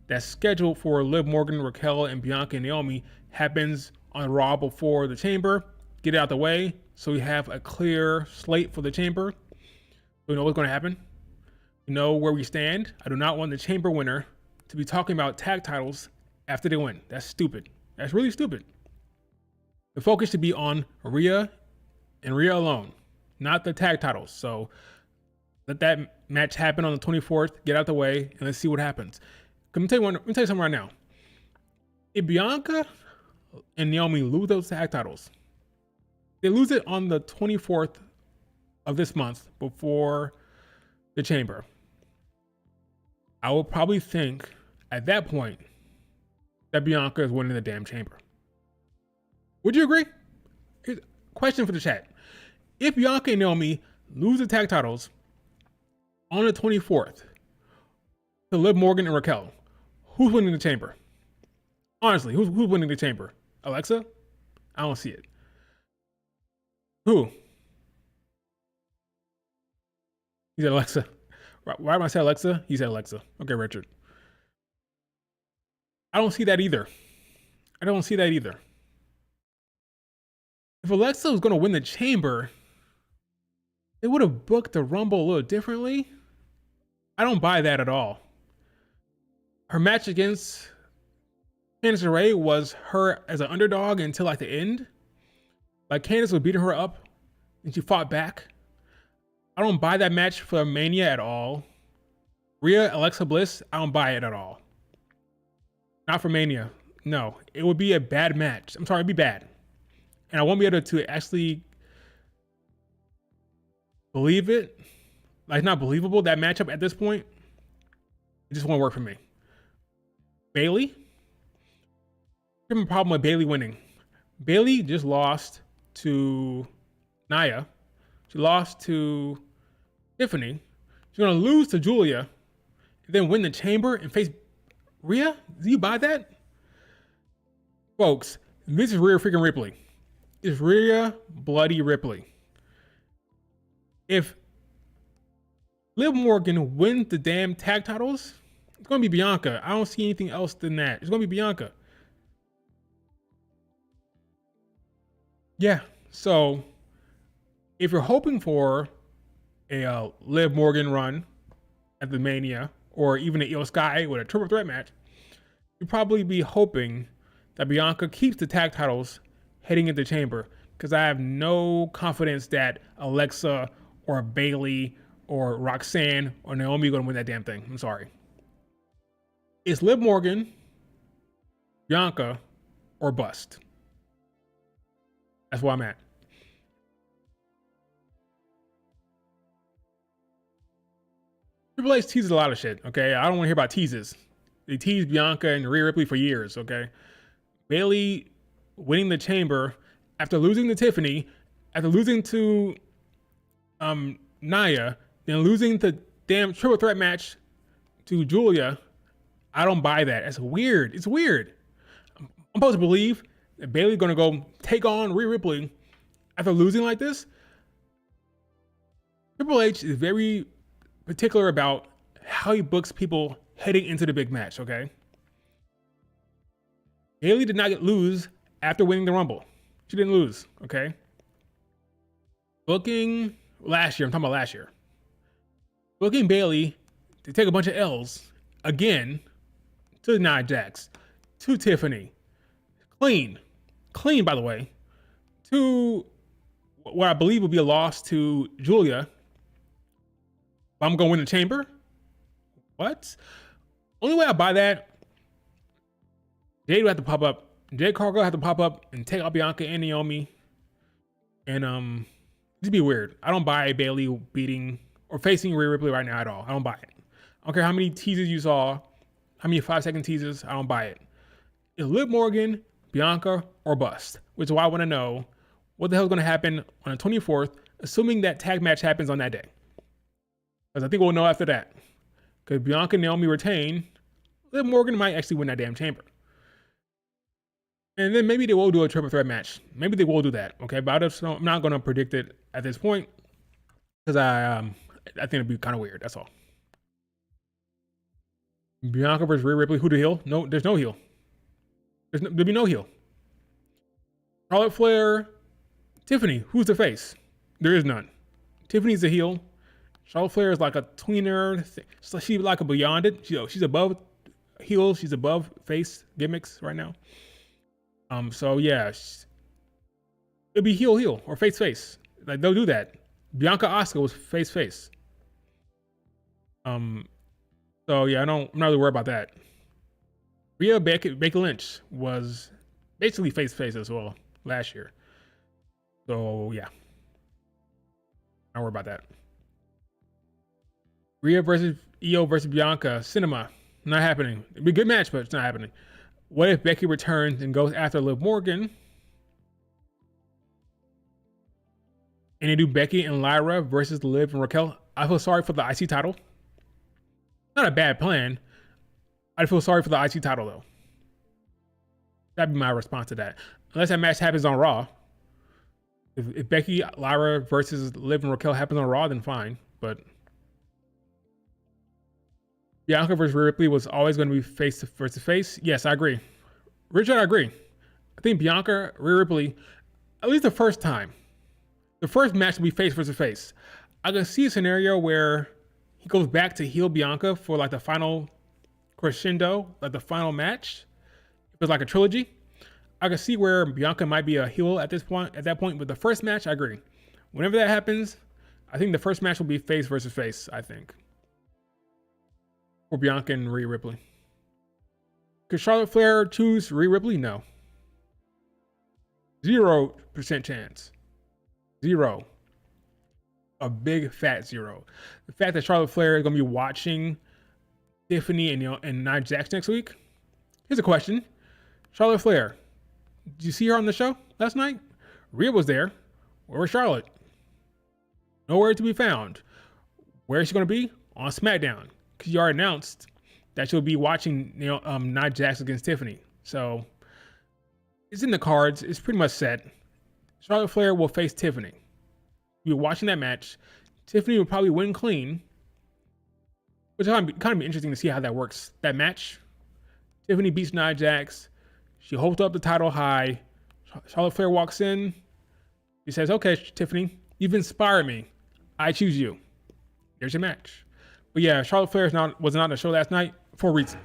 that's scheduled for Liv Morgan, Raquel, and Bianca and Naomi happens on Raw before the Chamber. Get it out the way so we have a clear slate for the Chamber. We know what's going to happen. We know where we stand. I do not want the Chamber winner to be talking about tag titles after they win. That's stupid. That's really stupid. The focus should be on Rhea and Rhea alone, not the tag titles. So let that match happen on the 24th. Get out the way and let's see what happens. Let me tell you something right now. If Bianca and Naomi lose those tag titles, they lose it on the 24th of this month before the Chamber. I will probably think at that point that Bianca is winning the damn Chamber. Would you agree? Question for the chat. If Bianca and Naomi lose the tag titles on the 24th to Liv Morgan and Raquel, who's winning the Chamber? Honestly, who's winning the Chamber? Alexa? I don't see it. Who? He said Alexa. Why am I saying Alexa? He said Alexa. Okay, Richard. I don't see that either. I don't see that either. If Alexa was going to win the Chamber, they would have booked the Rumble a little differently. I don't buy that at all. Her match against Candice LeRae was her as an underdog until like the end. Like Candice was beating her up and she fought back. I don't buy that match for Mania at all. Rhea, Alexa Bliss, I don't buy it at all. Not for Mania. No, it would be a bad match. I'm sorry, it'd be bad. And I won't be able to actually believe it. Like, it's not believable, that matchup at this point. It just won't work for me. Bayley? I have a problem with Bayley winning. Bayley just lost to Nia. She lost to Tiffany. She's going to lose to Julia and then win the Chamber and face Rhea? Do you buy that? Folks, this is Rhea freaking Ripley. It's Rhea bloody Ripley. If Liv Morgan wins the damn tag titles, it's going to be Bianca. I don't see anything else than that. It's going to be Bianca. Yeah, so if you're hoping for a Liv Morgan run at the Mania, or even an Io Sky with a triple threat match, you'd probably be hoping that Bianca keeps the tag titles heading into Chamber, because I have no confidence that Alexa or Bayley or Roxanne or Naomi are going to win that damn thing. I'm sorry. It's Liv Morgan Bianca, or bust. That's where I'm at. Triple H teases a lot of shit, okay? I don't want to hear about teases. They teased Bianca and Rhea Ripley for years, okay? Bayley winning the chamber after losing to Tiffany, after losing to Nia, then losing the damn triple threat match to Julia. I don't buy that. That's weird. It's weird. I'm supposed to believe that Bayley's gonna go take on Rhea Ripley after losing like this. Triple H is very particular about how he books people heading into the big match, okay? Bayley did not lose after winning the Rumble. She didn't lose, okay? Booking last year, I'm talking about last year. Booking Bayley to take a bunch of L's again to Nia Jax, to Tiffany. Clean, by the way, to what I believe will be a loss to Julia. I'm going to win the chamber? What? Only way I buy that, Jade would have to pop up. Jade Cargill have to pop up and take out Bianca and Naomi. And it'd be weird. I don't buy Bayley beating or facing Rhea Ripley right now at all. I don't buy it. I don't care how many teasers you saw, how many 5-second teasers, I don't buy it. It's Liv Morgan, Bianca, or bust, which is why I want to know what the hell is going to happen on the 24th, assuming that tag match happens on that day. Because I think we'll know after that. Because Bianca and Naomi retain, Liv Morgan might actually win that damn chamber. And then maybe they will do a triple threat match. Maybe they will do that, okay? But I'm not going to predict it at this point because I think it'd be kind of weird. That's all. Bianca versus Rhea Ripley. Who the heel? No, there's no heel. There'll be no heel. Charlotte Flair, Tiffany. Who's the face? There is none. Tiffany's the heel. Charlotte Flair is like a tweener. She's like a beyond it. She's above heel. She's above face gimmicks right now. So yeah, it'll be heel or face. Like they'll do that. Bianca Asuka was face. So yeah, I'm not really worried about that. Rhea Becky Lynch was basically face as well last year. So yeah, don't worry about that. Rhea versus Io versus Bianca, Cinema, not happening. It'd be a good match, but it's not happening. What if Becky returns and goes after Liv Morgan? And they do Becky and Lyra versus Liv and Raquel. I feel sorry for the IC title. Not a bad plan. I feel sorry for the IC title though. That'd be my response to that. Unless that match happens on Raw. If Becky, Lyra versus Liv and Raquel happens on Raw, then fine. But Bianca versus Rhea Ripley was always going to be face versus face. Yes, I agree. Richard, I agree. I think Bianca, Rhea Ripley, at least the first time, the first match will be face versus face. I can see a scenario where he goes back to heel Bianca for like the final crescendo, like the final match. If it's like a trilogy, I can see where Bianca might be a heel at that point. But the first match, I agree. Whenever that happens, I think the first match will be face versus face, I think. For Bianca and Rhea Ripley. Could Charlotte Flair choose Rhea Ripley? No. 0% chance. 0. A big fat 0. The fact that Charlotte Flair is going to be watching Tiffany and Nia Jax next week. Here's a question. Charlotte Flair, did you see her on the show last night? Rhea was there. Where was Charlotte? Nowhere to be found. Where is she going to be? On SmackDown. Because you already announced that she'll be watching Nia Jax against Tiffany. So it's in the cards. It's pretty much set. Charlotte Flair will face Tiffany. You're watching that match. Tiffany will probably win clean. Which kind of be interesting to see how that works. That match. Tiffany beats Nia Jax. She holds up the title high. Charlotte Flair walks in. She says, "Okay, Tiffany, you've inspired me. I choose you. Here's your match." But yeah, Charlotte Flair was not on the show last night for a reason.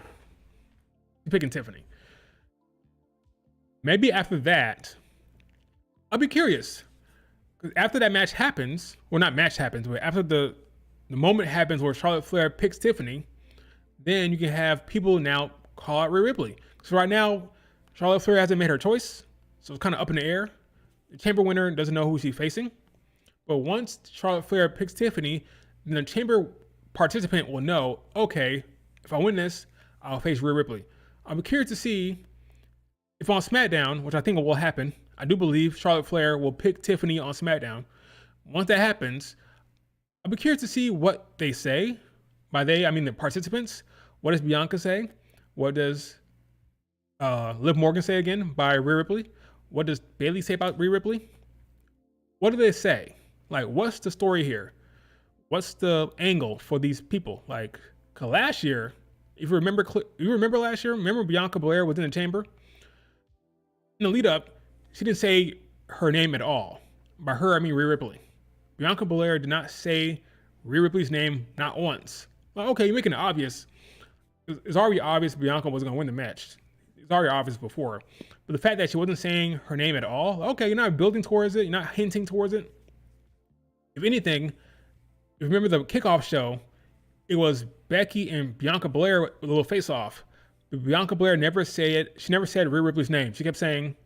You're picking Tiffany. Maybe after that, I'll be curious. Because after that match happens, well, not match happens, but after the moment happens where Charlotte Flair picks Tiffany, then you can have people now call out Rhea Ripley. So right now, Charlotte Flair hasn't made her choice, so it's kind of up in the air. The Chamber winner doesn't know who she's facing. But once Charlotte Flair picks Tiffany, then the Chamber participant will know, okay, if I win this, I'll face Rhea Ripley. I'll be curious to see if on SmackDown, which I think will happen, I do believe Charlotte Flair will pick Tiffany on SmackDown. Once that happens, I'll be curious to see what they say. By they, I mean the participants. What does Bianca say? What does Liv Morgan say again by Rhea Ripley? What does Bayley say about Rhea Ripley? What do they say? Like, what's the story here? What's the angle for these people? Like, cause last year, if you remember last year, remember Bianca Belair was in the Chamber? In the lead up, she didn't say her name at all. By her, I mean Rhea Ripley. Bianca Belair did not say Rhea Ripley's name not once. Well, okay, you're making it obvious. It's already obvious Bianca was going to win the match. It's already obvious before. But the fact that she wasn't saying her name at all, okay, you're not building towards it. You're not hinting towards it. If anything, if you remember the kickoff show, it was Becky and Bianca Belair with a little face-off. But Bianca Belair never said Rhea Ripley's name. She kept saying,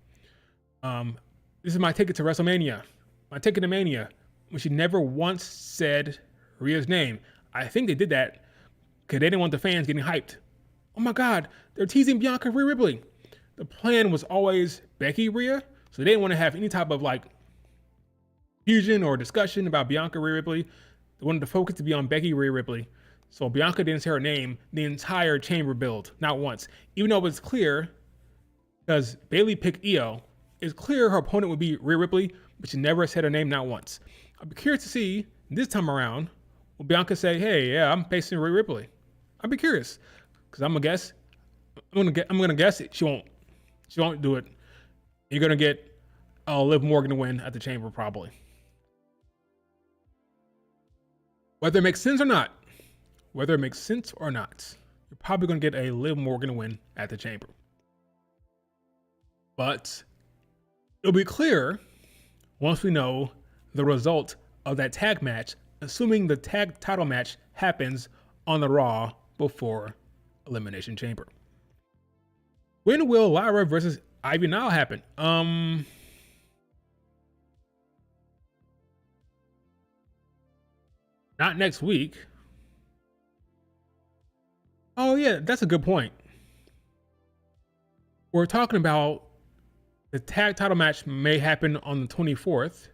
this is my ticket to WrestleMania, my ticket to Mania. When she never once said Rhea's name. I think they did that because they didn't want the fans getting hyped. Oh my God, they're teasing Bianca Rhea Ripley. The plan was always Becky Rhea, so they didn't want to have any type of like fusion or discussion about Bianca Rhea Ripley. They wanted the focus to be on Becky Rhea Ripley. So Bianca didn't say her name the entire Chamber build, not once. Even though it was clear, because Bayley picked Io, it's clear her opponent would be Rhea Ripley, but she never said her name not once. I'd be curious to see this time around, will Bianca say, hey, yeah, I'm facing Rhea Ripley? I'd be curious, because I'm gonna guess it. She won't do it. You're gonna get Liv Morgan to win at the Chamber probably. Whether it makes sense or not, you're probably gonna get a Liv Morgan win at the Chamber. But it'll be clear once we know the result of that tag match, assuming the tag title match happens on the Raw before Elimination Chamber. When will Lyra versus Ivy Nile happen? Not next week. Oh yeah, that's a good point. We're talking about the tag title match may happen on the 24th,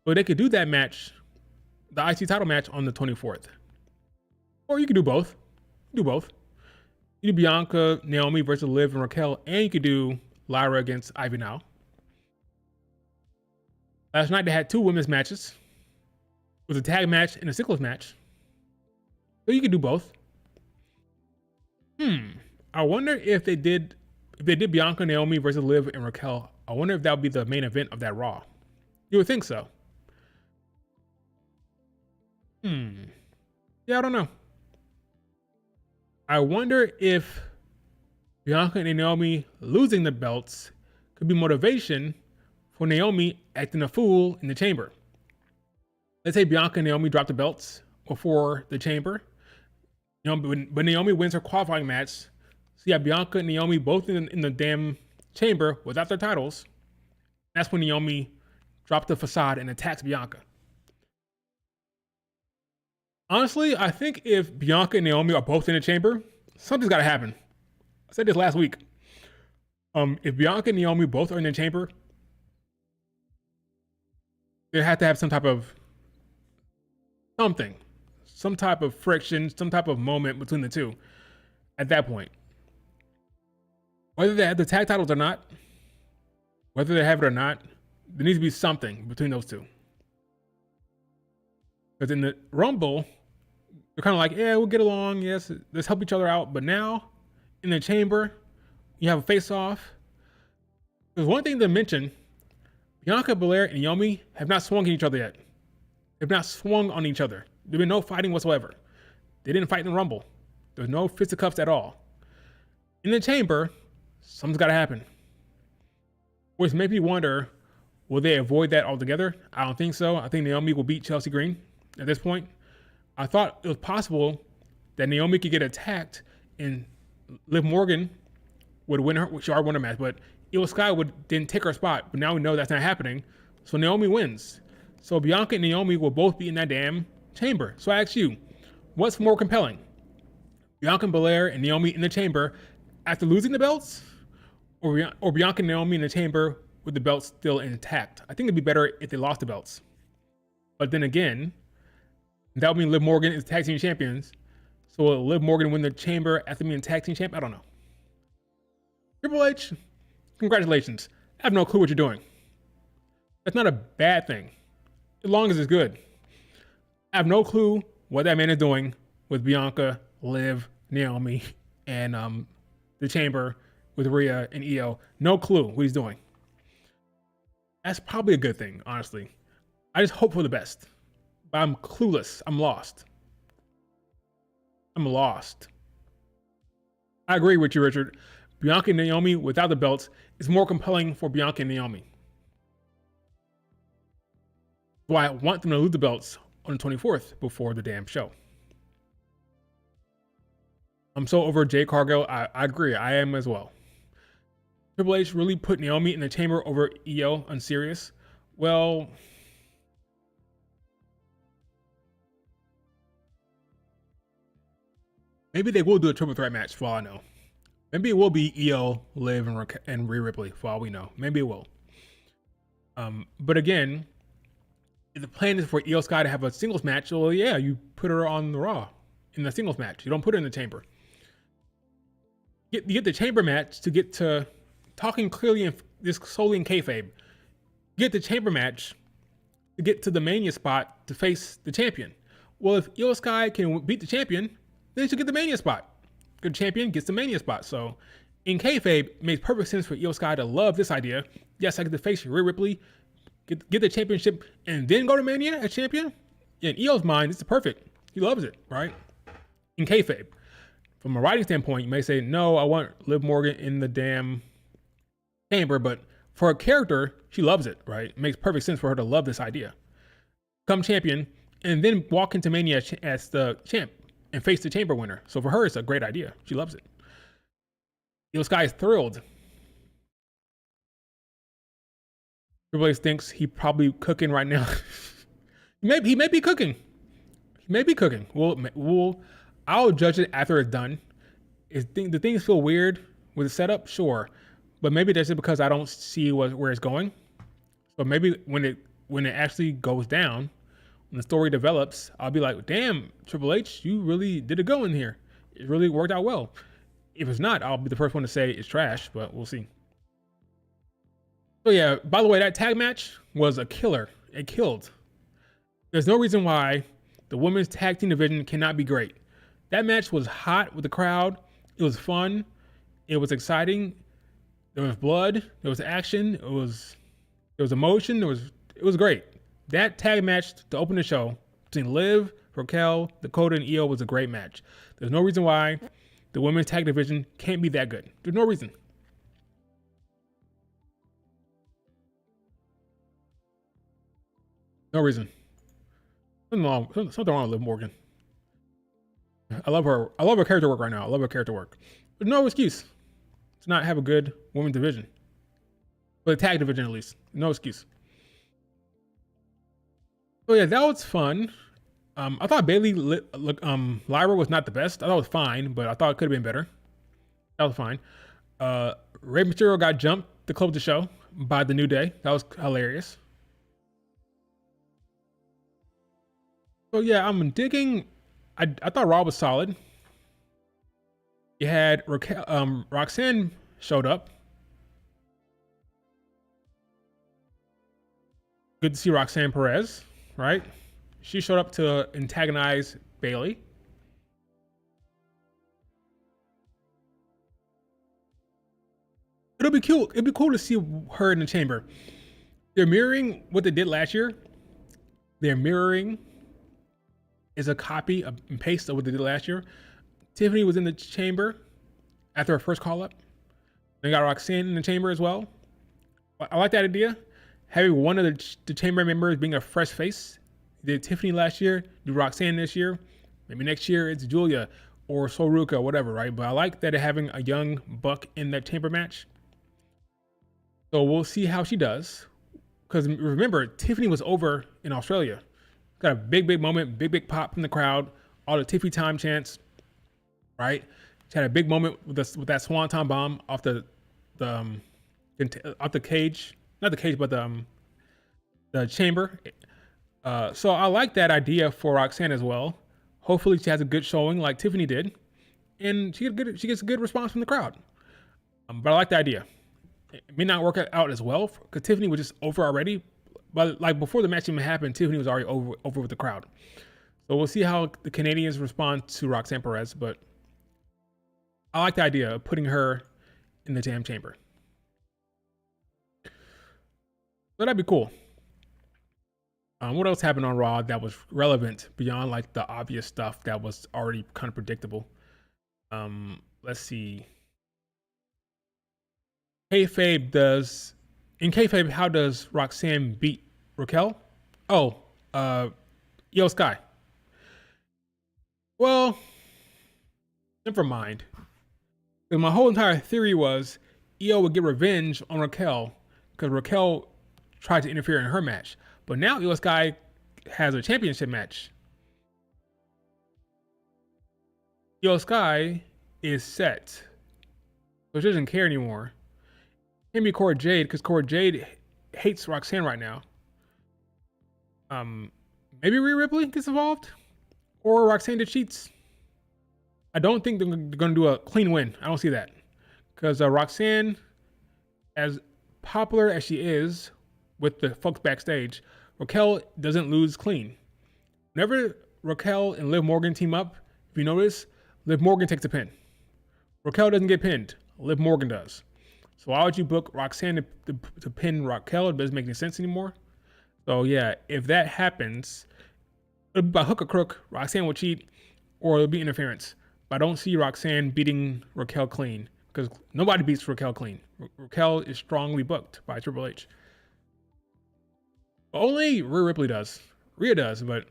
but they could do that match, the IC title match, on the 24th. Or you could do both. You do Bianca, Naomi versus Liv and Raquel, and you could do Lyra against Ivy Nile. Last night they had 2 women's matches. It was a tag match and a singles match. So you could do both. I wonder if they did Bianca, Naomi versus Liv and Raquel, I wonder if that would be the main event of that Raw. You would think so. Yeah, I don't know. I wonder if Bianca and Naomi losing the belts could be motivation for Naomi acting a fool in the Chamber. Let's say Bianca and Naomi drop the belts before the Chamber. But Naomi wins her qualifying match. So yeah, Bianca and Naomi both in the damn Chamber without their titles. That's when Naomi dropped the facade and attacks Bianca. Honestly, I think if Bianca and Naomi are both in the Chamber, something's got to happen. I said this last week. If Bianca and Naomi both are in the Chamber, they have to have some type of friction, some type of moment between the two at that point. Whether they have the tag titles or not, whether they have it or not, there needs to be something between those two. Because in the Rumble, they're kind of like, yeah, we'll get along. Yes, let's help each other out. But now, in the Chamber, you have a face-off. There's one thing to mention. Bianca Belair and Naomi have not swung at each other yet. They've not swung on each other. There's been no fighting whatsoever. They didn't fight in the Rumble. There's no fisticuffs at all. In the Chamber, something's got to happen. Which made me wonder, will they avoid that altogether? I don't think so. I think Naomi will beat Chelsea Green at this point. I thought it was possible that Naomi could get attacked and Liv Morgan would win her. She already won her match, but Io Sky didn't take her spot. But now we know that's not happening. So Naomi wins. So Bianca and Naomi will both be in that damn chamber. So I ask you, what's more compelling? Bianca Belair and Naomi in the chamber after losing the belts, or Bianca and Naomi in the chamber with the belts still intact? I think it'd be better if they lost the belts. But then again, that would mean Liv Morgan is tag team champions. So will Liv Morgan win the chamber after being tag team champ? I don't know. Triple H, congratulations. I have no clue what you're doing. That's not a bad thing, as long as it's good. I have no clue what that man is doing with Bianca, Liv, Naomi, and the chamber with Rhea and Io. No clue what he's doing. That's probably a good thing, honestly. I just hope for the best. But I'm clueless. I'm lost. I'm lost. I agree with you, Richard. Bianca and Naomi without the belts is more compelling for Bianca and Naomi. So I want them to lose the belts on the 24th before the damn show. I'm so over Jade Cargill. I agree. I am as well. Triple H really put Naomi in the chamber over Io on Sirius. Well, maybe they will do a triple threat match for all I know. Maybe it will be Io, Liv, and Rhea Ripley for all we know. Maybe it will. But again, if the plan is for Io Sky to have a singles match, well, yeah, you put her on the Raw in the singles match. You don't put her in the chamber. You get the chamber match to get to talking clearly in this solely in kayfabe. Get the chamber match to get to the Mania spot to face the champion. Well, if Io Sky can beat the champion, then she get the Mania spot. Good champion gets the Mania spot. So in kayfabe, it makes perfect sense for Io Sky to love this idea. Yes, I get to face Rhea Ripley, get the championship, and then go to Mania as champion. In Io's mind, it's perfect. He loves it, right? In kayfabe. From a writing standpoint, you may say, no, I want Liv Morgan in the damn chamber, but for a character, she loves it, right? It makes perfect sense for her to love this idea. Come champion, and then walk into Mania as the champ and face the chamber winner. So for her, it's a great idea. She loves it. Io Sky is thrilled. Triple H thinks he probably cooking right now. he may be cooking. He may be cooking. I'll judge it after it's done. The things feel weird with the setup, sure, but maybe that's just because I don't see where it's going. So maybe when it actually goes down, when the story develops, I'll be like, damn, Triple H, you really did a go in here. It really worked out well. If it's not, I'll be the first one to say it's trash, but we'll see. So yeah, by the way, that tag match was a killer. It killed. There's no reason why the women's tag team division cannot be great. That match was hot with the crowd. It was fun. It was exciting. There was blood. There was action. There was emotion. It was great. That tag match to open the show between Liv, Raquel, Dakota, and Io was a great match. There's no reason why the women's tag division can't be that good. There's no reason. No reason. Something wrong with Liv Morgan. I love her character work right now. I love her character work. There's no excuse to not have a good women's division. For the tag division, at least. No excuse. So yeah, that was fun. I thought Bayley Lyra was not the best. I thought it was fine, but I thought it could have been better. That was fine. Rey Mysterio got jumped to close the show by the New Day. That was hilarious. So yeah, I'm digging. I thought Raw was solid. You had Roxanne showed up. Good to see Roxanne Perez, right? She showed up to antagonize Bayley. It'll be cool. It'd be cool to see her in the chamber. They're mirroring what they did last year. They're mirroring is a copy and paste of what they did last year. Tiffany was in the chamber after her first call up. They got Roxanne in the chamber as well. I like that idea. Having one of the chamber members being a fresh face. Did Tiffany last year, do Roxanne this year. Maybe next year it's Julia. or Soruka, whatever, right? But I like that they're having a young buck in that chamber match. So we'll see how she does. Because remember, Tiffany was over in Australia. Got a big moment, big pop from the crowd. All the Tiffany time chants, right? She had a big moment with that swanton bomb off the cage, not the cage, but the chamber. So I like that idea for Roxanne as well. Hopefully she has a good showing like Tiffany did, and she gets a good response from the crowd. But I like the idea. It may not work out as well because Tiffany was just over already. But like before the match even happened, Tiffany was already over with the crowd. So we'll see how the Canadians respond to Roxanne Perez. But I like the idea of putting her in the damn chamber. So that'd be cool. What else happened on Raw that was relevant beyond like the obvious stuff that was already kind of predictable? Let's see. In kayfabe, how does Roxanne beat Raquel? Oh, Io Sky. Well, never mind. My whole entire theory was Io would get revenge on Raquel because Raquel tried to interfere in her match. But now Io Sky has a championship match. Io Sky is set. So she doesn't care anymore. Maybe Cora Jade, because Cora Jade hates Roxanne right now. Maybe Rhea Ripley gets involved? Or Roxanne that cheats? I don't think they're going to do a clean win. I don't see that. Because Roxanne, as popular as she is with the folks backstage, Raquel doesn't lose clean. Whenever Raquel and Liv Morgan team up, if you notice, Liv Morgan takes a pin. Raquel doesn't get pinned. Liv Morgan does. So why would you book Roxanne to pin Raquel? It doesn't make any sense anymore. So yeah, if that happens, it'll be by hook or crook, Roxanne will cheat, or it'll be interference. But I don't see Roxanne beating Raquel clean, because nobody beats Raquel clean. Raquel is strongly booked by Triple H. But only Rhea Ripley does. Rhea does, but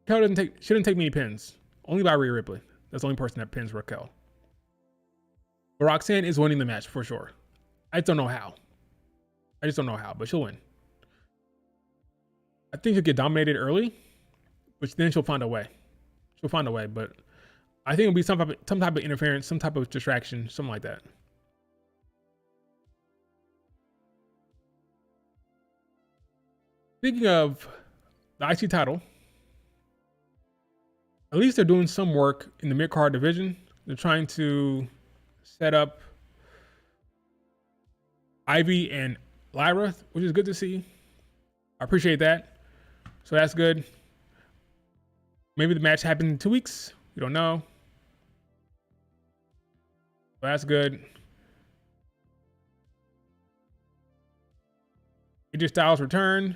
Raquel shouldn't take many pins. Only by Rhea Ripley. That's the only person that pins Raquel. But Roxanne is winning the match for sure. I just don't know how. But she'll win. I think she'll get dominated early, but then she'll find a way. But I think it'll be some type of interference, some type of distraction, something like that. Speaking of the IC title, at least they're doing some work in the mid-card division. They're trying to set up Ivy and Lyra, which is good to see. I appreciate that. So that's good. Maybe the match happened in 2 weeks. We don't know. But that's good. AJ Styles return.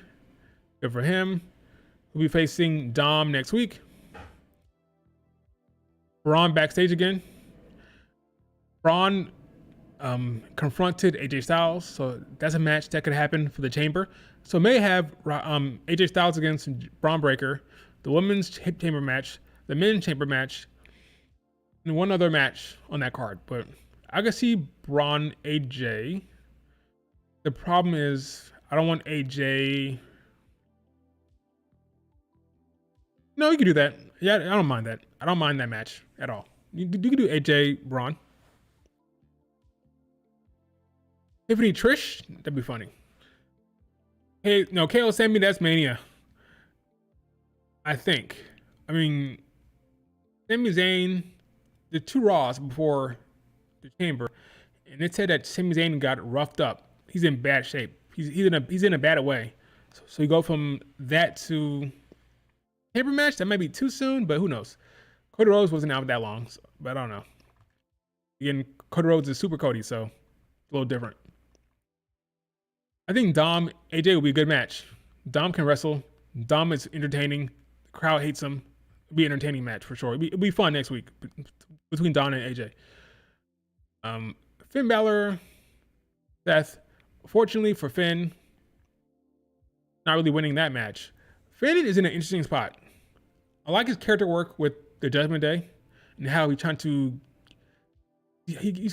Good for him. We'll be facing Dom next week. Braun backstage again. Braun confronted AJ Styles, so that's a match that could happen for the chamber. So may have AJ Styles against Braun Breaker, the women's chamber match, the men's chamber match, and one other match on that card. But I can see Braun AJ. The problem is I don't want AJ. No, you can do that. Yeah, I don't mind that. I don't mind that match at all. You can do AJ Braun. Tiffany Trish, that'd be funny. Hey, no, KO Sammy, that's Mania. I think. I mean, Sami Zayn, the 2 Raws before the chamber, and it said that Sami Zayn got roughed up. He's in bad shape. He's in a bad way. So you go from that to chamber match. That might be too soon, but who knows? Cody Rhodes wasn't out that long, but I don't know. Again, Cody Rhodes is Super Cody, so a little different. I think Dom AJ will be a good match. Dom can wrestle. Dom is entertaining. The crowd hates him. It'll be an entertaining match for sure. It'll be fun next week between Dom and AJ. Finn Balor, Seth. Fortunately for Finn, not really winning that match. Finn is in an interesting spot. I like his character work with the Judgment Day. and how he's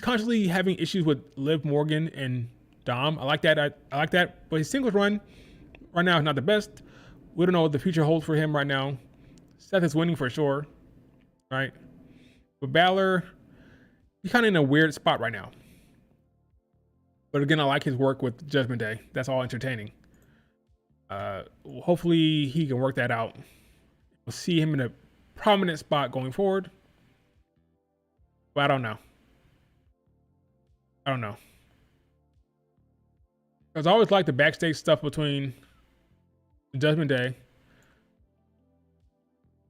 constantly having issues with Liv Morgan and Dom. I like that. I like that. But his singles run right now is not the best. We don't know what the future holds for him right now. Seth is winning for sure, right? But Balor, he's kind of in a weird spot right now. But again, I like his work with Judgment Day. That's all entertaining. Hopefully he can work that out. We'll see him in a prominent spot going forward. But I don't know. Because I always like the backstage stuff between Judgment Day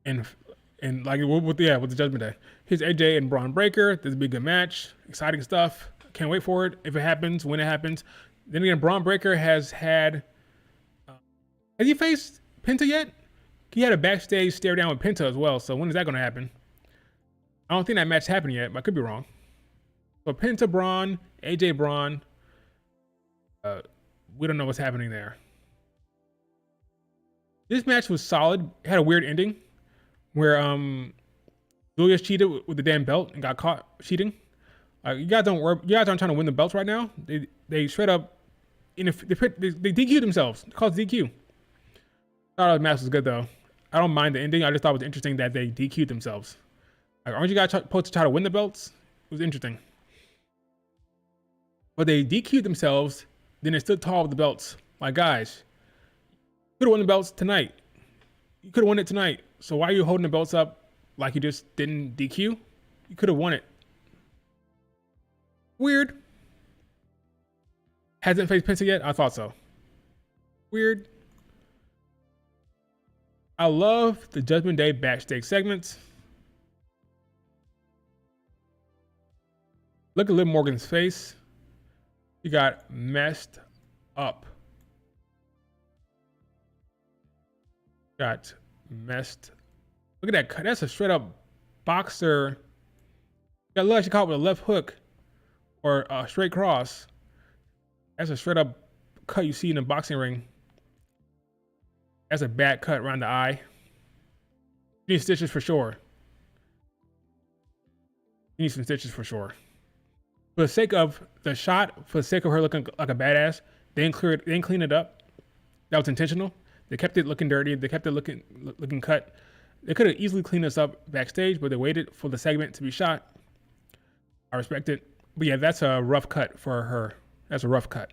and like with the Judgment Day. Here's AJ and Braun Breaker. This will be a good match. Exciting stuff. Can't wait for it. If it happens, when it happens. Then again, Braun Breaker has had. Has he faced Penta yet? He had a backstage stare down with Penta as well. So when is that going to happen? I don't think that match happened yet, but I could be wrong. So Penta Braun, AJ Braun. We don't know what's happening there. This match was solid. It had a weird ending where Julius cheated with the damn belt and got caught cheating. You guys aren't trying to win the belts right now. They straight up, they DQ'd themselves. They called it DQ. Thought the match was good though. I don't mind the ending. I just thought it was interesting that they DQ'd themselves. Like, aren't you guys supposed to try to win the belts? It was interesting. But they DQ'd themselves. Then they stood tall with the belts. Like, guys, you could have won the belts tonight. You could have won it tonight. So why are you holding the belts up like you just didn't DQ? You could have won it. Weird. Hasn't faced Penta yet? I thought so. Weird. I love the Judgment Day backstage segments. Look at Liv Morgan's face. He got messed up. Got messed. Look at that cut. That's a straight up boxer. Got luck. She caught with a left hook or a straight cross. That's a straight up cut you see in a boxing ring. That's a bad cut around the eye. You need stitches for sure. You need some stitches for sure. For the sake of the shot, for the sake of her looking like a badass, they didn't clean it up. That was intentional. They kept it looking dirty. They kept it looking cut. They could have easily cleaned this up backstage, but they waited for the segment to be shot. I respect it. But yeah, that's a rough cut for her. That's a rough cut.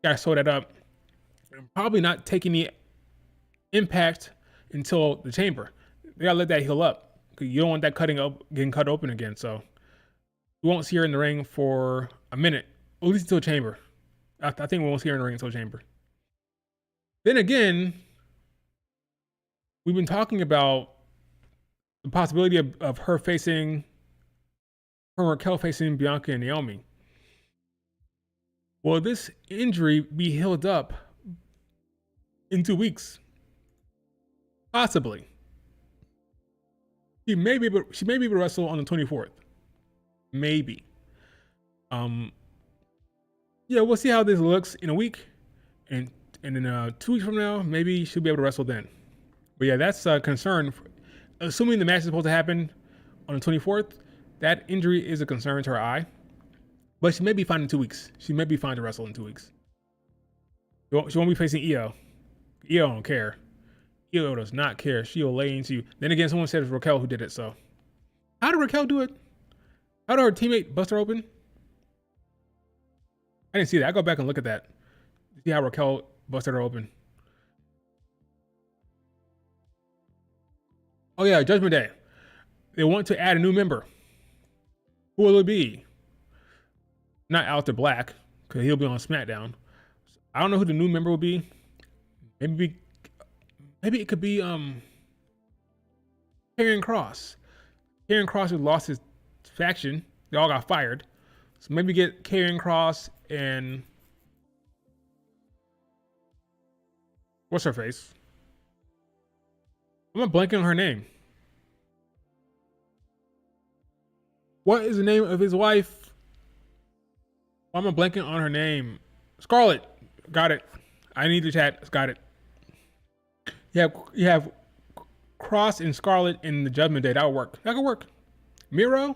Gotta sew that up. And probably not taking the impact until the chamber. They gotta let that heal up, because you don't want that getting cut open again. So we won't see her in the ring for a minute, at least until chamber. I think we won't see her in the ring until chamber. Then again, we've been talking about the possibility of her Raquel facing Bianca and Naomi. Will this injury be healed up in 2 weeks? Possibly. She may be able to wrestle on the 24th. Maybe. Yeah, we'll see how this looks in a week, and in 2 weeks from now, maybe she'll be able to wrestle then. But yeah, that's a concern. Assuming the match is supposed to happen on the 24th, that injury is a concern to her eye. But she may be fine in 2 weeks. She may be fine to wrestle in 2 weeks. She won't be facing Io. Io don't care. Io does not care. She'll lay into you. Then again, someone said it was Raquel who did it, so. How did Raquel do it? How did her teammate bust her open? I didn't see that. I go back and look at that. See how Raquel busted her open. Oh yeah, Judgment Day. They want to add a new member. Who will it be? Not Aleister Black, because he'll be on SmackDown. I don't know who the new member will be. Maybe it could be Karrion Kross. Karrion Kross, who lost his faction. They all got fired. So maybe get Karrion Kross and what's her face? I'm blanking on her name. What is the name of his wife? I'm blanking on her name. Scarlett. Got it. I need to chat. Got it. You have Cross and Scarlett in the Judgment Day. That would work. That could work. Miro?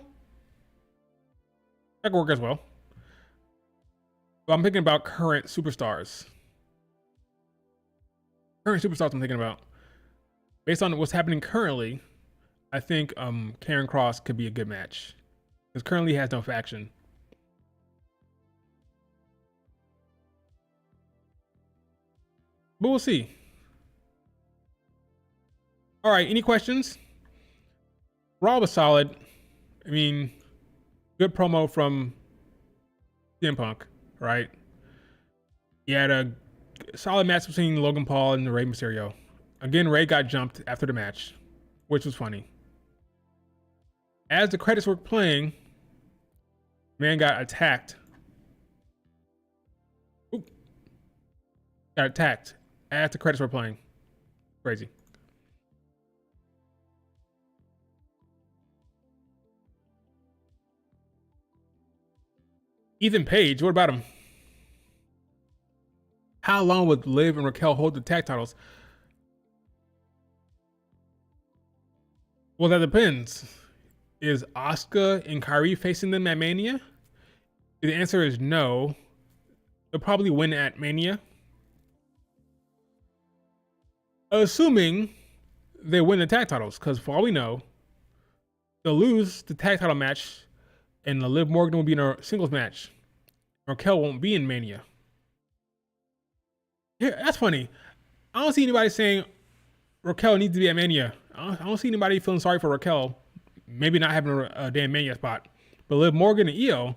That could work as well. But I'm thinking about current superstars. Current superstars I'm thinking about. Based on what's happening currently, I think Karen Cross could be a good match. Because currently he has no faction. But we'll see. All right, any questions? Raw was solid. I mean, good promo from CM Punk, right? He had a solid match between Logan Paul and Rey Mysterio. Again, Rey got jumped after the match, which was funny. As the credits were playing, man got attacked. Ooh. Got attacked as the credits were playing. Crazy. Ethan Page, what about him? How long would Liv and Raquel hold the tag titles? Well, that depends. Is Asuka and Kairi facing them at Mania? The answer is no. They'll probably win at Mania. Assuming they win the tag titles, because for all we know, they'll lose the tag title match and the Liv Morgan will be in a singles match. Raquel won't be in Mania. Yeah, that's funny. I don't see anybody saying Raquel needs to be at Mania. I don't see anybody feeling sorry for Raquel. Maybe not having a damn Mania spot. But Liv Morgan and Io,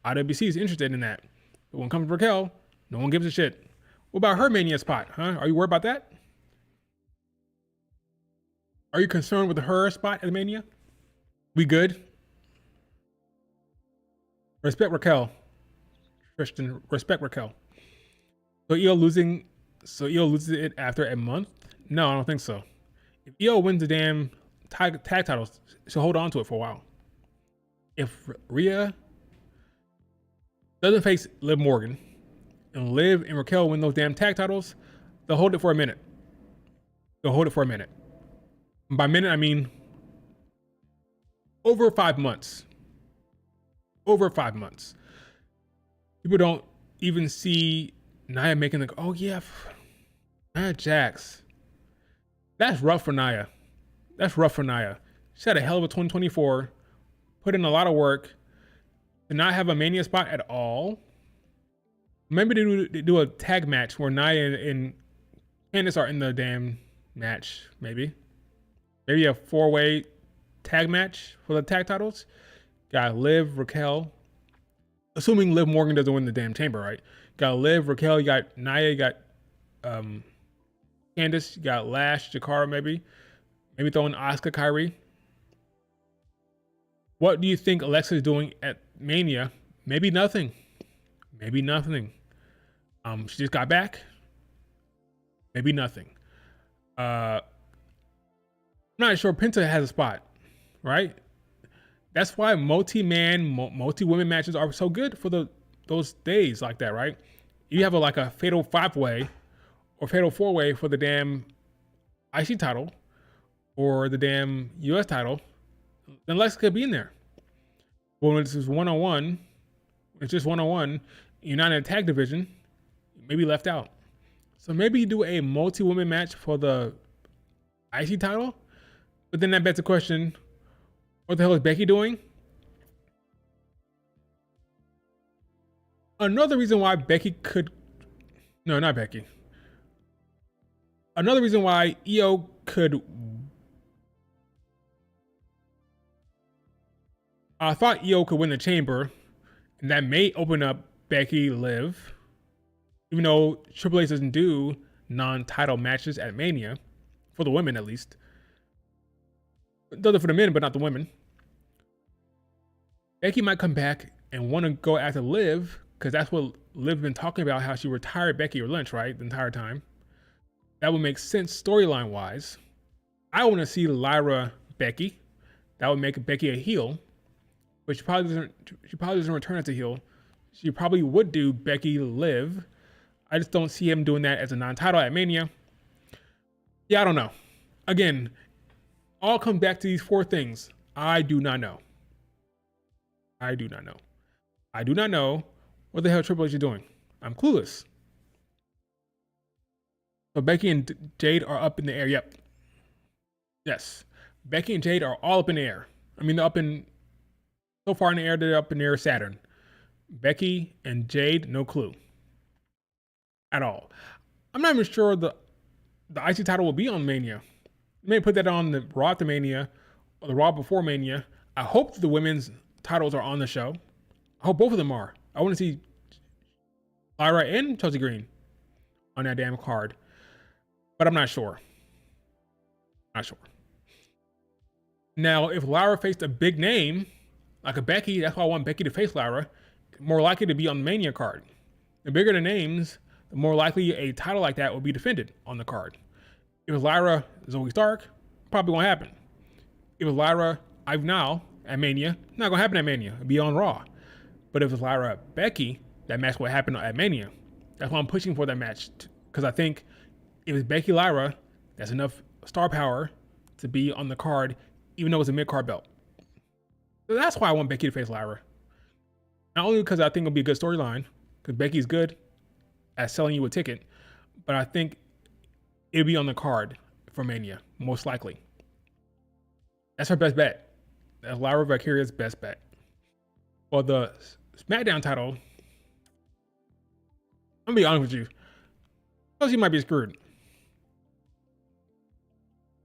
IWC is interested in that. But when it comes to Raquel, no one gives a shit. What about her Mania spot, huh? Are you worried about that? Are you concerned with her spot at Mania? We good? Respect Raquel. Christian, respect Raquel. So Io loses it after a month? No, I don't think so. If Io wins the damn tag titles, she'll hold on to it for a while. If Rhea doesn't face Liv Morgan and Liv and Raquel win those damn tag titles, they'll hold it for a minute. They'll hold it for a minute. And by minute, I mean over 5 months. Over 5 months. People don't even see Nia making like, oh yeah, Nia Jax. That's rough for Nia. That's rough for Nia. She had a hell of a 2024. Put in a lot of work. To not have a Mania spot at all. Maybe they do a tag match where Nia and Candice are in the damn match. Maybe a 4-way tag match for the tag titles. Got Liv, Raquel. Assuming Liv Morgan doesn't win the damn chamber, right? Got Liv, Raquel, you got Nia, you got Candice, you got Lash, Jakara maybe. Maybe throw in Asuka, Kairi. What do you think Alexa's doing at Mania? Maybe nothing. Maybe nothing. She just got back. Maybe nothing. I'm not sure Penta has a spot, right? That's why multi-man, multi-women matches are so good for those days like that, right? You have a fatal 5-way or fatal 4-way for the damn IC title or the damn US title, then Lex could be in there. But when it's just one-on-one, you're not in a tag division, you may be left out. So maybe you do a multi-women match for the IC title, but then that begs the question, what the hell is Becky doing? Another reason why Another reason why Io could. I thought Io could win the chamber, and that may open up Becky Liv. Even though Triple H doesn't do non-title matches at Mania, for the women at least. It does it for the men, but not the women. Becky might come back and want to go after Liv, because that's what Liv been talking about, how she retired Becky or Lynch, right? The entire time. That would make sense storyline wise. I want to see Lyra Becky. That would make Becky a heel. But she probably doesn't return as a heel. She probably would do Becky Liv. I just don't see him doing that as a non-title at Mania. Yeah, I don't know. Again, All comes back to these four things. I do not know. I do not know. I do not know what the hell Triple H is doing. I'm clueless. So Becky and Jade are up in the air. Yep. Yes. Becky and Jade are all up in the air. I mean, so far in the air, they're up in the air Saturn. Becky and Jade, no clue. At all. I'm not even sure the IC title will be on Mania. They may put that on the Raw after Mania or the Raw before Mania. I hope the women's titles are on the show. I hope both of them are. I want to see Lyra and Chelsea Green on that damn card. But I'm not sure. Not sure. Now, if Lyra faced a big name, like a Becky, that's why I want Becky to face Lyra, more likely to be on the Mania card. The bigger the names, the more likely a title like that will be defended on the card. If it's Lyra, Zoe Stark, probably won't happen. If it's Lyra, Ivy Nile at Mania, not going to happen at Mania. It'll be on Raw. But if it's Lyra, Becky, that match will happen at Mania. That's why I'm pushing for that match. Because I think if it's Becky Lyra, that's enough star power to be on the card, even though it's a mid-card belt. So that's why I want Becky to face Lyra. Not only because I think it'll be a good storyline, because Becky's good at selling you a ticket, but I think it'll be on the card for Mania, most likely. That's her best bet. That's Lyra Valkyria's best bet. Well, the SmackDown title, I'm gonna be honest with you, Chelsea might be screwed.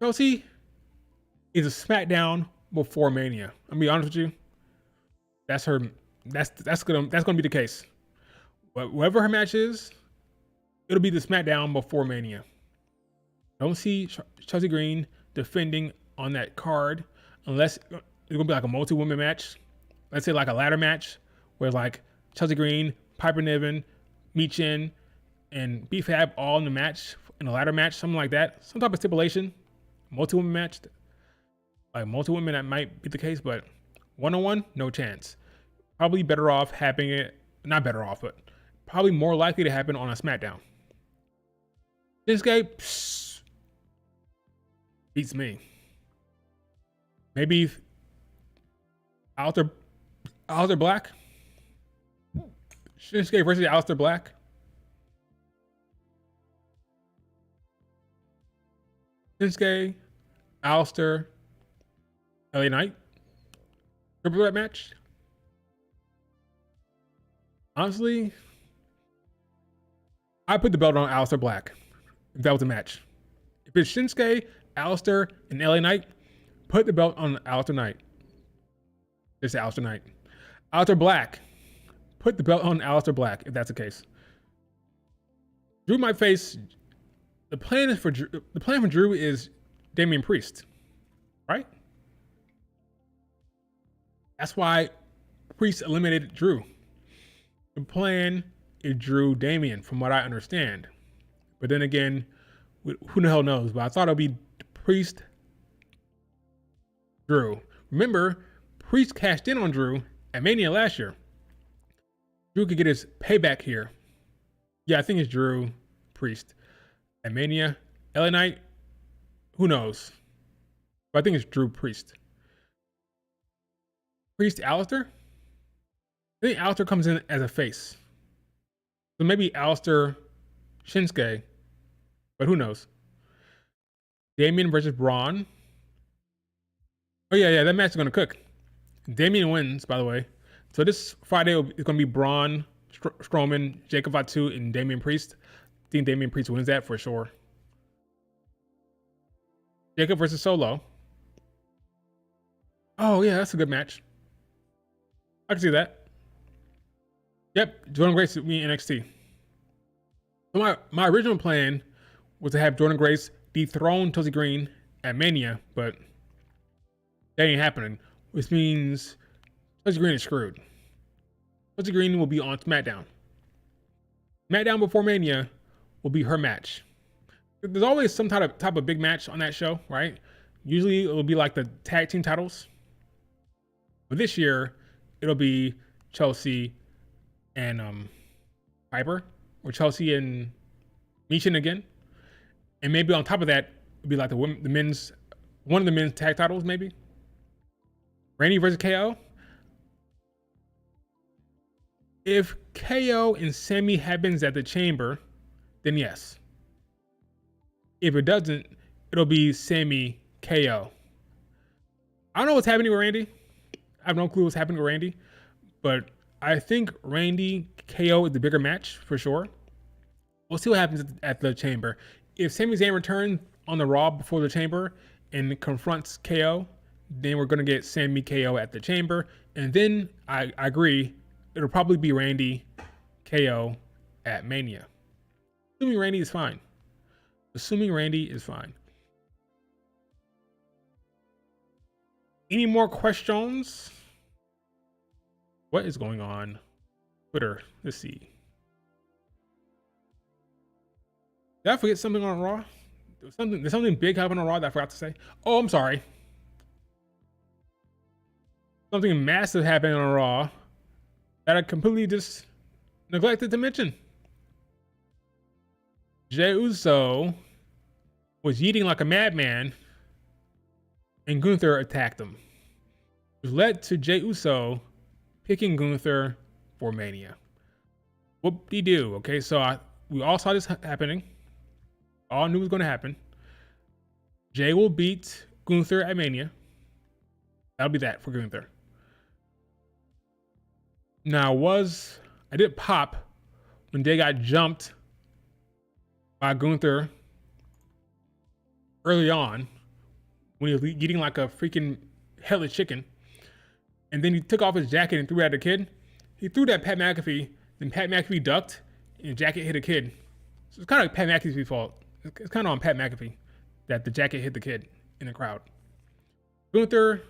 Chelsea is a SmackDown before Mania. I'm gonna be honest with you. That's her. That's gonna be the case. But whatever her match is, it'll be the SmackDown before Mania. Don't see Chelsea Green defending on that card unless it's gonna be like a multi-woman match. Let's say like a ladder match where like Chelsea Green, Piper Niven, Michin, and B-Fab all in the match, in a ladder match, something like that. Some type of stipulation. Multi-woman match. Like multi-women, that might be the case, but one-on-one, no chance. Probably better off having it, not better off, but probably more likely to happen on a SmackDown. Shinsuke beats me. Maybe Aleister Black. Shinsuke versus Aleister Black. Shinsuke, Aleister, LA Knight. Triple threat match. Honestly, I put the belt on Aleister Black if that was a match. If it's Shinsuke, Aleister, and LA Knight, put the belt on Aleister Knight. Just Aleister Knight. Aleister Black, put the belt on Aleister Black if that's the case. Drew might face. The plan for Drew is Damian Priest, right? That's why Priest eliminated Drew. The plan is Drew Damian, from what I understand. But then again, who the hell knows? But I thought it would be Priest, Drew. Remember, Priest cashed in on Drew at Mania last year. Drew could get his payback here. Yeah, I think it's Drew, Priest. At Mania, LA Knight, who knows? But I think it's Drew, Priest. Priest, Aleister? I think Aleister comes in as a face. So maybe Aleister, Shinsuke, but who knows? Damian versus Braun. Oh yeah, that match is gonna cook. Damian wins, by the way. So this Friday is gonna be Braun, Strowman, Jacob Fatu, and Damian Priest. I think Damian Priest wins that for sure. Jacob versus Solo. Oh yeah, that's a good match. I can see that. Yep, Jordan Grace with me in NXT. So my original plan was to have Jordan Grace dethrone Chelsea Green at Mania, but that ain't happening, which means Chelsea Green is screwed. Chelsea Green will be on SmackDown. SmackDown before Mania will be her match. There's always some type of big match on that show, right? Usually it'll be like the tag team titles. But this year, it'll be Chelsea and Piper, or Chelsea and Michin again. And maybe on top of that, it'll be like the men's one of the men's tag titles, maybe. Randy versus KO. If KO and Sammy happens at the Chamber, then yes. If it doesn't, it'll be Sammy KO. I don't know what's happening with Randy. I have no clue what's happening with Randy, but I think Randy KO is the bigger match for sure. We'll see what happens at the Chamber. If Sami Zayn returns on the Raw before the Chamber and confronts KO, then we're going to get Sammy KO at the Chamber. And then I agree, it'll probably be Randy KO at Mania. Assuming Randy is fine. Any more questions? What is going on? Twitter. Let's see. Did I forget something on Raw? There's something big happening on Raw that I forgot to say. Oh, I'm sorry. Something massive happening on Raw that I completely just neglected to mention. Jey Uso was eating like a madman and Gunther attacked him, which led to Jey Uso picking Gunther for Mania. Whoop-de-doo. Okay, so we all saw this happening. All knew it was going to happen. Jey will beat Gunther at Mania. That'll be that for Gunther. Now, I did pop when Jey got jumped by Gunther early on when he was eating like a freaking headless chicken. And then he took off his jacket and threw it at a kid. He threw that at Pat McAfee, then Pat McAfee ducked and the jacket hit a kid. So it's kind of like Pat McAfee's fault. It's kind of on Pat McAfee that the jacket hit the kid in the crowd. Gunther,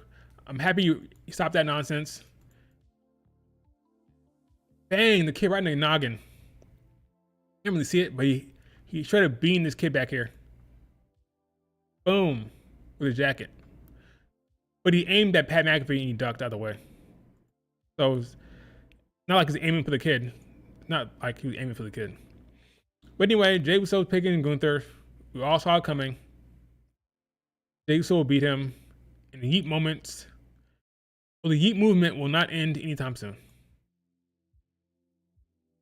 I'm happy you stopped that nonsense. Bang, the kid right in the noggin. Can't really see it, but he tried to beam this kid back here. Boom, with a jacket. But he aimed at Pat McAfee and he ducked out of the way. So it's not like he's aiming for the kid. Not like he was aiming for the kid. But anyway, Jey Uso was picking Gunther. We all saw it coming. Jey Uso will beat him in the Yeet moments. Well, the Yeet movement will not end anytime soon.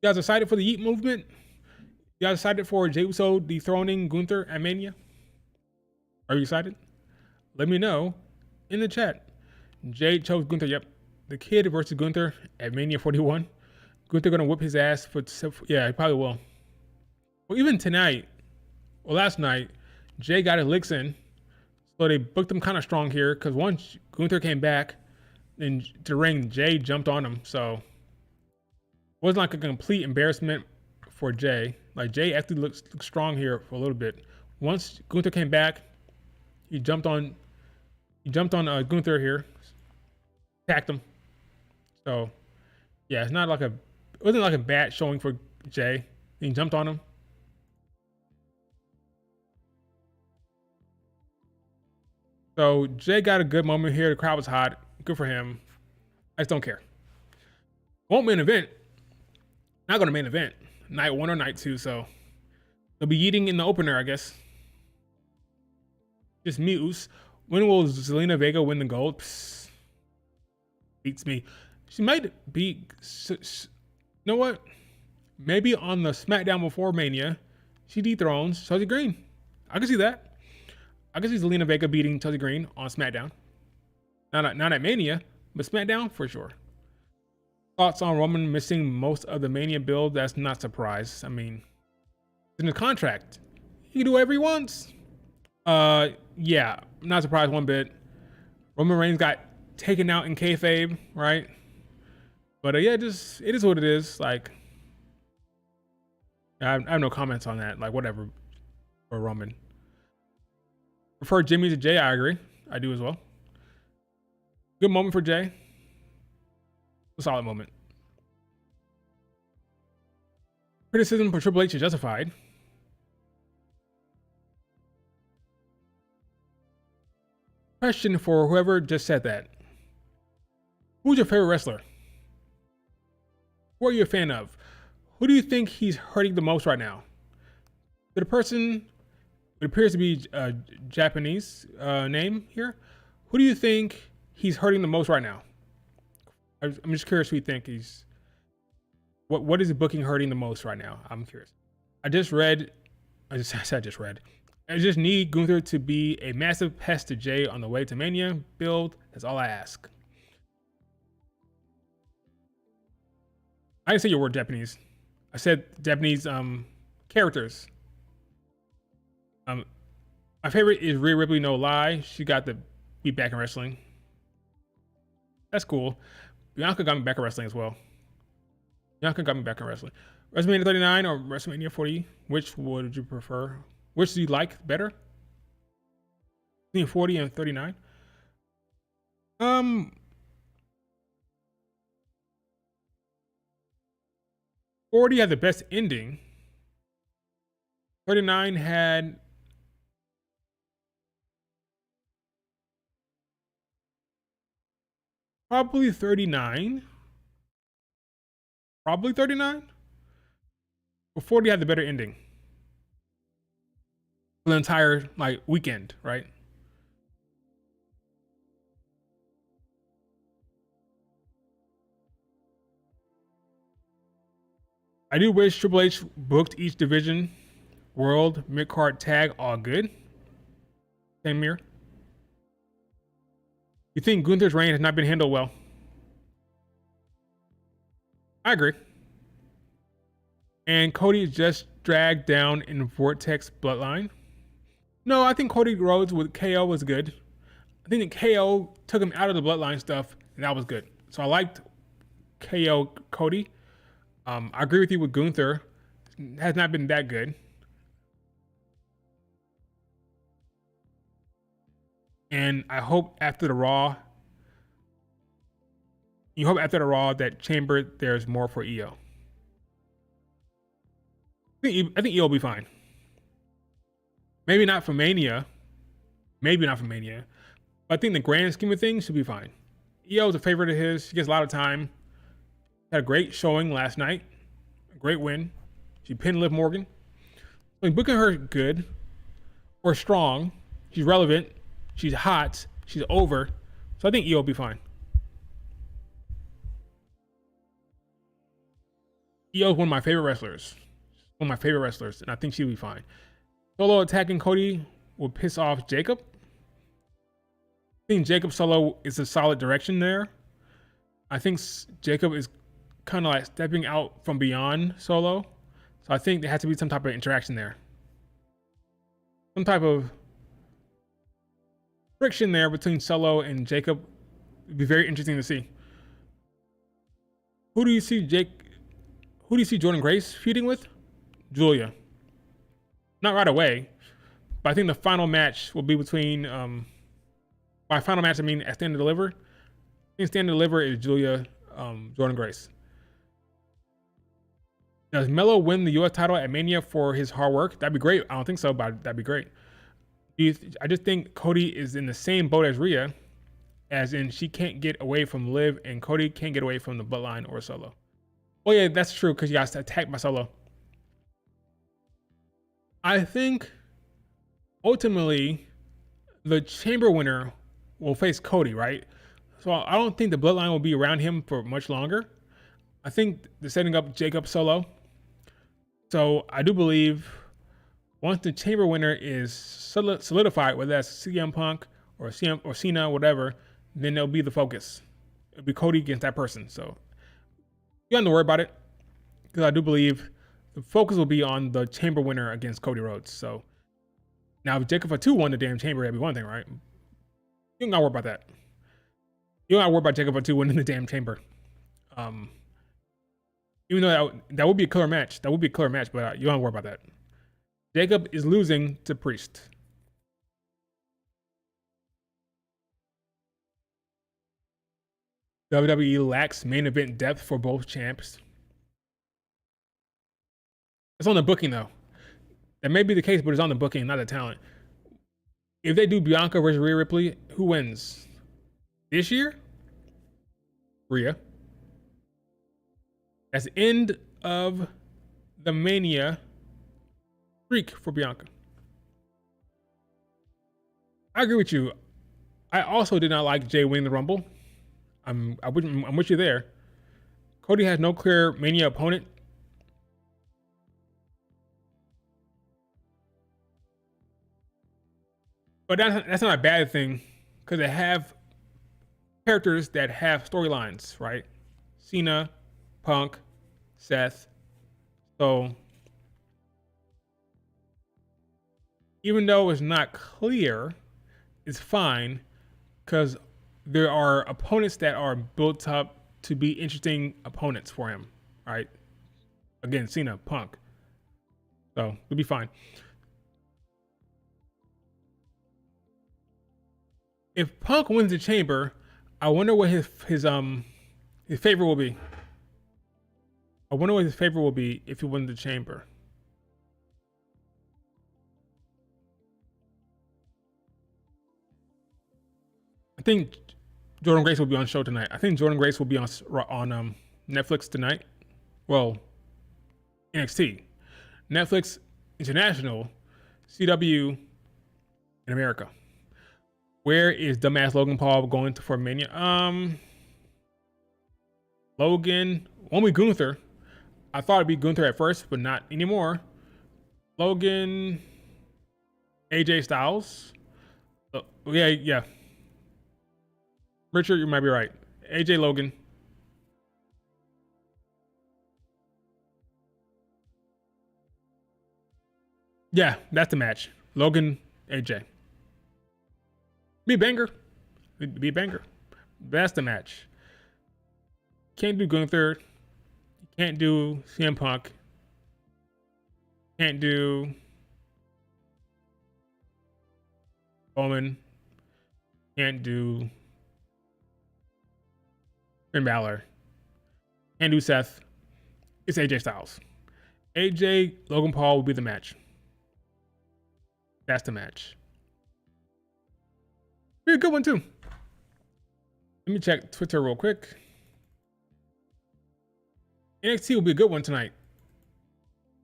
You guys excited for the Yeet movement? You guys excited for Jey Uso dethroning Gunther at Mania? Are you excited? Let me know in the chat. Jey chose Gunther. Yep. The kid versus Gunther at Mania 41. Gunther gonna whip his ass for yeah, he probably will. Well, even tonight, or last night, Jey got his licks in. So they booked him kind of strong here because once Gunther came back in the ring, Jey jumped on him. So it wasn't like a complete embarrassment for Jey. Like Jey actually looked strong here for a little bit. Once Gunther came back, he jumped on Gunther here, attacked him. So yeah, it wasn't like a bad showing for Jey. He jumped on him. So Jey got a good moment here. The crowd was hot. Good for him. I just don't care. Won't main event. Not gonna main event. Night 1 or night 2. So they'll be eating in the opener, I guess. Just me, Oos. When will Zelina Vega win the gold? Psst. Beats me. She might be. You know what? Maybe on the SmackDown before Mania, she dethrones Chelsea Green. I can see that. I can see Zelina Vega beating Chelsea Green on SmackDown. Not at Mania, but SmackDown for sure. Thoughts on Roman missing most of the Mania build? That's not a surprise. I mean, it's in the contract. He can do whatever he wants. Yeah, not surprised one bit. Roman Reigns got taken out in kayfabe, right? But yeah, it is what it is. Like, I have no comments on that. Like, whatever for Roman. Prefer Jimmy to Jey. I agree. I do as well. Good moment for Jey. A solid moment. Criticism for Triple H is justified. Question for whoever just said that. Who's your favorite wrestler? Who are you a fan of? Who do you think he's hurting the most right now? To the person It appears to be a Japanese name here. Who do you think he's hurting the most right now? I'm just curious who you think he's. What is the booking hurting the most right now? I'm curious. I just read. I just need Gunther to be a massive pest to Jey on the way to Mania build. That's all I ask. I didn't say your word Japanese. I said Japanese characters. My favorite is Rhea Ripley, no lie. She got to be back in wrestling. That's cool. Bianca got me back in wrestling as well. WrestleMania 39 or WrestleMania 40? Which would you prefer? Which do you like better? Between 40 and 39? 40 had the best ending. 39 had probably 39. Probably 39. But 40 had the better ending. For the entire weekend, right? I do wish Triple H booked each division, world, mid-card, tag, all good. Same here. You think Gunther's reign has not been handled well? I agree. And Cody is just dragged down in Vortex Bloodline. No, I think Cody Rhodes with KO was good. I think that KO took him out of the Bloodline stuff, and that was good. So I liked KO Cody. I agree with you with Gunther. Has not been that good. And I hope after the Raw, that Chamber there's more for EO. I think EO will be fine. Maybe not for Mania. But I think the grand scheme of things should be fine. EO is a favorite of his. She gets a lot of time. Had a great showing last night. A great win. She pinned Liv Morgan. Booking her good or strong. She's relevant. She's hot. She's over. So I think EO will be fine. EO is one of my favorite wrestlers. And I think she'll be fine. Solo attacking Cody will piss off Jacob. I think Jacob Solo is a solid direction there. I think Jacob is kind of stepping out from beyond Solo. So I think there has to be some type of interaction there. Some type of friction there between Solo and Jacob. It'd be very interesting to see. Who do you see Jordan Grace feuding with? Julia. Not right away, but I think the final match will be between, by final match I mean at Stand and Deliver. I think Stand and Deliver is Julia, Jordan Grace. Does Melo win the US title at Mania for his hard work? That'd be great. I don't think so, but that'd be great. I just think Cody is in the same boat as Rhea, as in she can't get away from Liv and Cody can't get away from the Bloodline or Solo. Oh yeah, that's true because you got attacked by Solo. I think ultimately the Chamber winner will face Cody, right? So I don't think the Bloodline will be around him for much longer. I think they're setting up Jacob Solo. So I do believe once the Chamber winner is solidified, whether that's CM Punk or Cena, whatever, then it'll be the focus. It'll be Cody against that person. So you don't have to worry about it because I do believe the focus will be on the Chamber winner against Cody Rhodes. So now if Jacob Fatu won the damn Chamber, that'd be one thing, right? You don't gotta worry about that. You don't gotta worry about Jacob Fatu winning the damn Chamber. Even though that would be a killer match. But you don't have to worry about that. Jacob is losing to Priest. WWE lacks main event depth for both champs. It's on the booking though. That may be the case, but it's on the booking, not the talent. If they do Bianca versus Rhea Ripley, who wins? This year? Rhea. That's the end of the Mania streak for Bianca. I agree with you. I also did not like Jey winning the Rumble. I'm with you there. Cody has no clear Mania opponent. But that's not a bad thing because they have characters that have storylines, right? Cena, Punk, Seth. So even though it's not clear, it's fine because there are opponents that are built up to be interesting opponents for him, right? Again, Cena, Punk. So it'll be fine. If Punk wins the Chamber, I wonder what his favor will be. I wonder what his favor will be if he wins the Chamber. I think Jordan Grace will be on show tonight. I think Jordan Grace will be on Netflix tonight. Well, NXT, Netflix International, CW in America. Where is dumbass Logan Paul going to for Mania? Logan won't be Gunther. I thought it'd be Gunther at first, but not anymore. Logan, AJ Styles. Yeah. Richard, you might be right. AJ Logan. Yeah, that's the match. Logan, AJ. Be a banger. Be a banger. That's the match. Can't do Gunther. Can't do CM Punk. Can't do Bowman. Can't do Finn Balor. Can't do Seth. It's AJ Styles. AJ Logan Paul will be the match. That's the match. Be a good one too. Let me check Twitter real quick. NXT will be a good one tonight.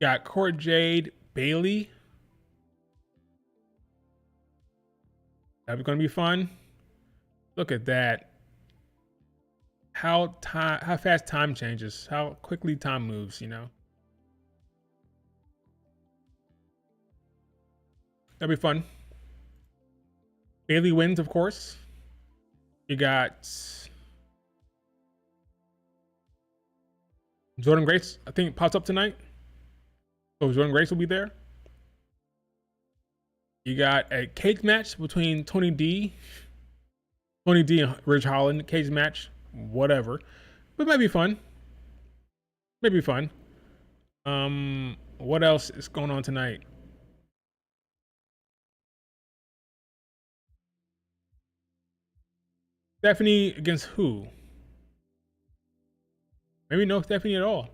Got Court Jade, Bayley. That's gonna be fun. Look at that. How fast time changes. How quickly time moves. You know. That'll be fun. Bayley wins, of course. You got Jordan Grace, I think, pops up tonight. So Jordan Grace will be there. You got a cage match between Tony D and Ridge Holland. Cage match, whatever. But it might be fun. Maybe fun. What else is going on tonight? Stephanie against who? Maybe no Stephanie at all.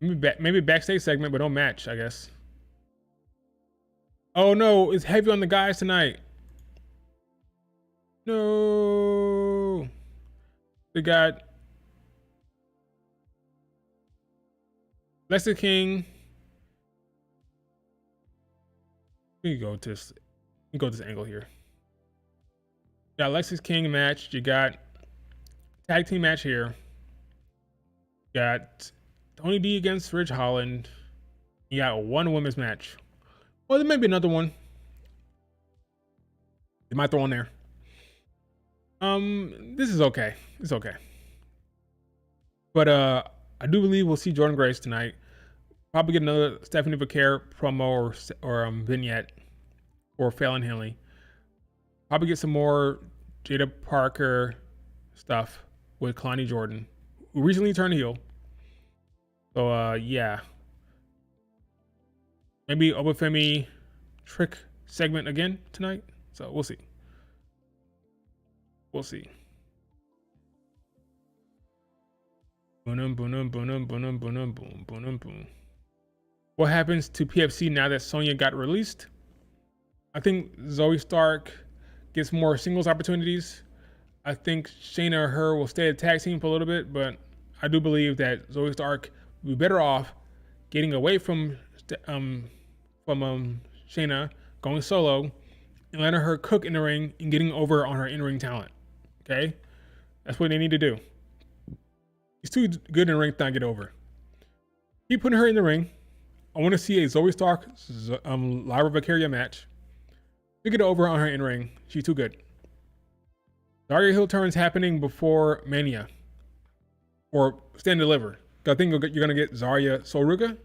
Maybe backstage segment, but no match, I guess. Oh no, it's heavy on the guys tonight. No. They got Lexi King. We can go to this angle here. You got Lexis King match. You got tag team match here. You got Tony D against Ridge Holland. You got one women's match. Well, there may be another one. They might throw in there. This is okay. It's okay. But I do believe we'll see Jordan Grace tonight. Probably get another Stephanie Vaquer promo or vignette for Fallon Henley. Probably get some more Jada Parker stuff with Kalani Jordan, who recently turned heel. So yeah. Maybe Obafemi trick segment again tonight. So we'll see. We'll see. Boom, boom, boom, boom, boom, boom, boom, boom, boom. What happens to PFC now that Sonya got released? I think Zoe Stark gets more singles opportunities. I think Shayna or her will stay a tag team for a little bit, but I do believe that Zoe Stark will be better off getting away from Shayna, going solo, and letting her cook in the ring and getting over on her in-ring talent. Okay? That's what they need to do. She's too good in the ring to not get over. Keep putting her in the ring. I want to see a Zoe Stark Lyra Valkyria match. To get over on her in-ring. She's too good. Zarya heel turns happening before Mania. Or Stand and Deliver. I think you're going to get Zarya Soruga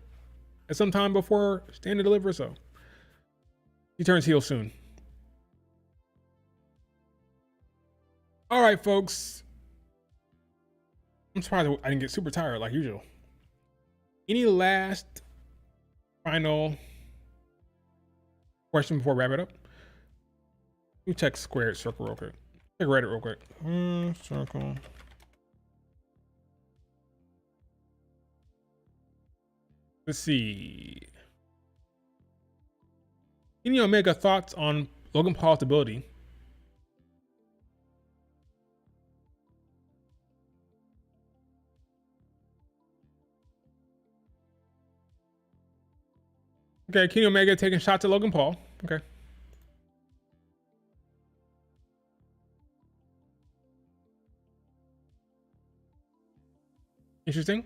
at some time before Stand and Deliver, so he turns heel soon. All right, folks. I'm surprised I didn't get super tired like usual. Any last final question before I wrap it up? Let me check Squared Circle real quick. Check Reddit real quick. Circle. Let's see. Kenny Omega thoughts on Logan Paul's ability. Okay, Kenny Omega taking shots at Logan Paul. Okay. Interesting.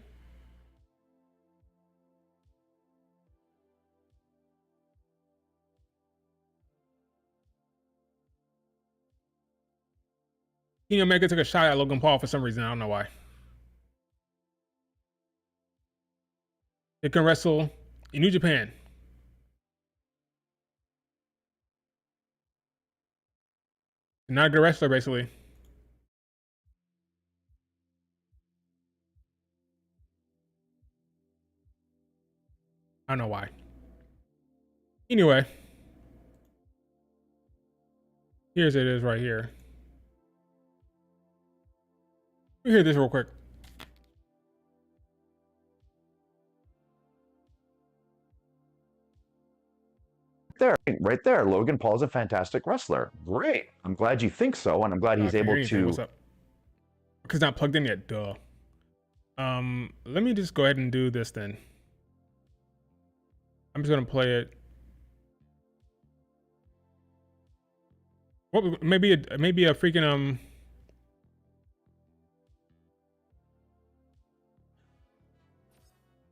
Kenny Omega took a shot at Logan Paul for some reason. I don't know why. They can wrestle in New Japan. Not a good wrestler, basically. I don't know why. Anyway. Here's it is right here. Let me hear this real quick. Right there. Logan Paul's a fantastic wrestler. Great. I'm glad you think so, and I'm glad he's able to. What's up? Because not plugged in yet. Duh. Let me just go ahead and do this then. I'm just gonna play it. What? Maybe a freaking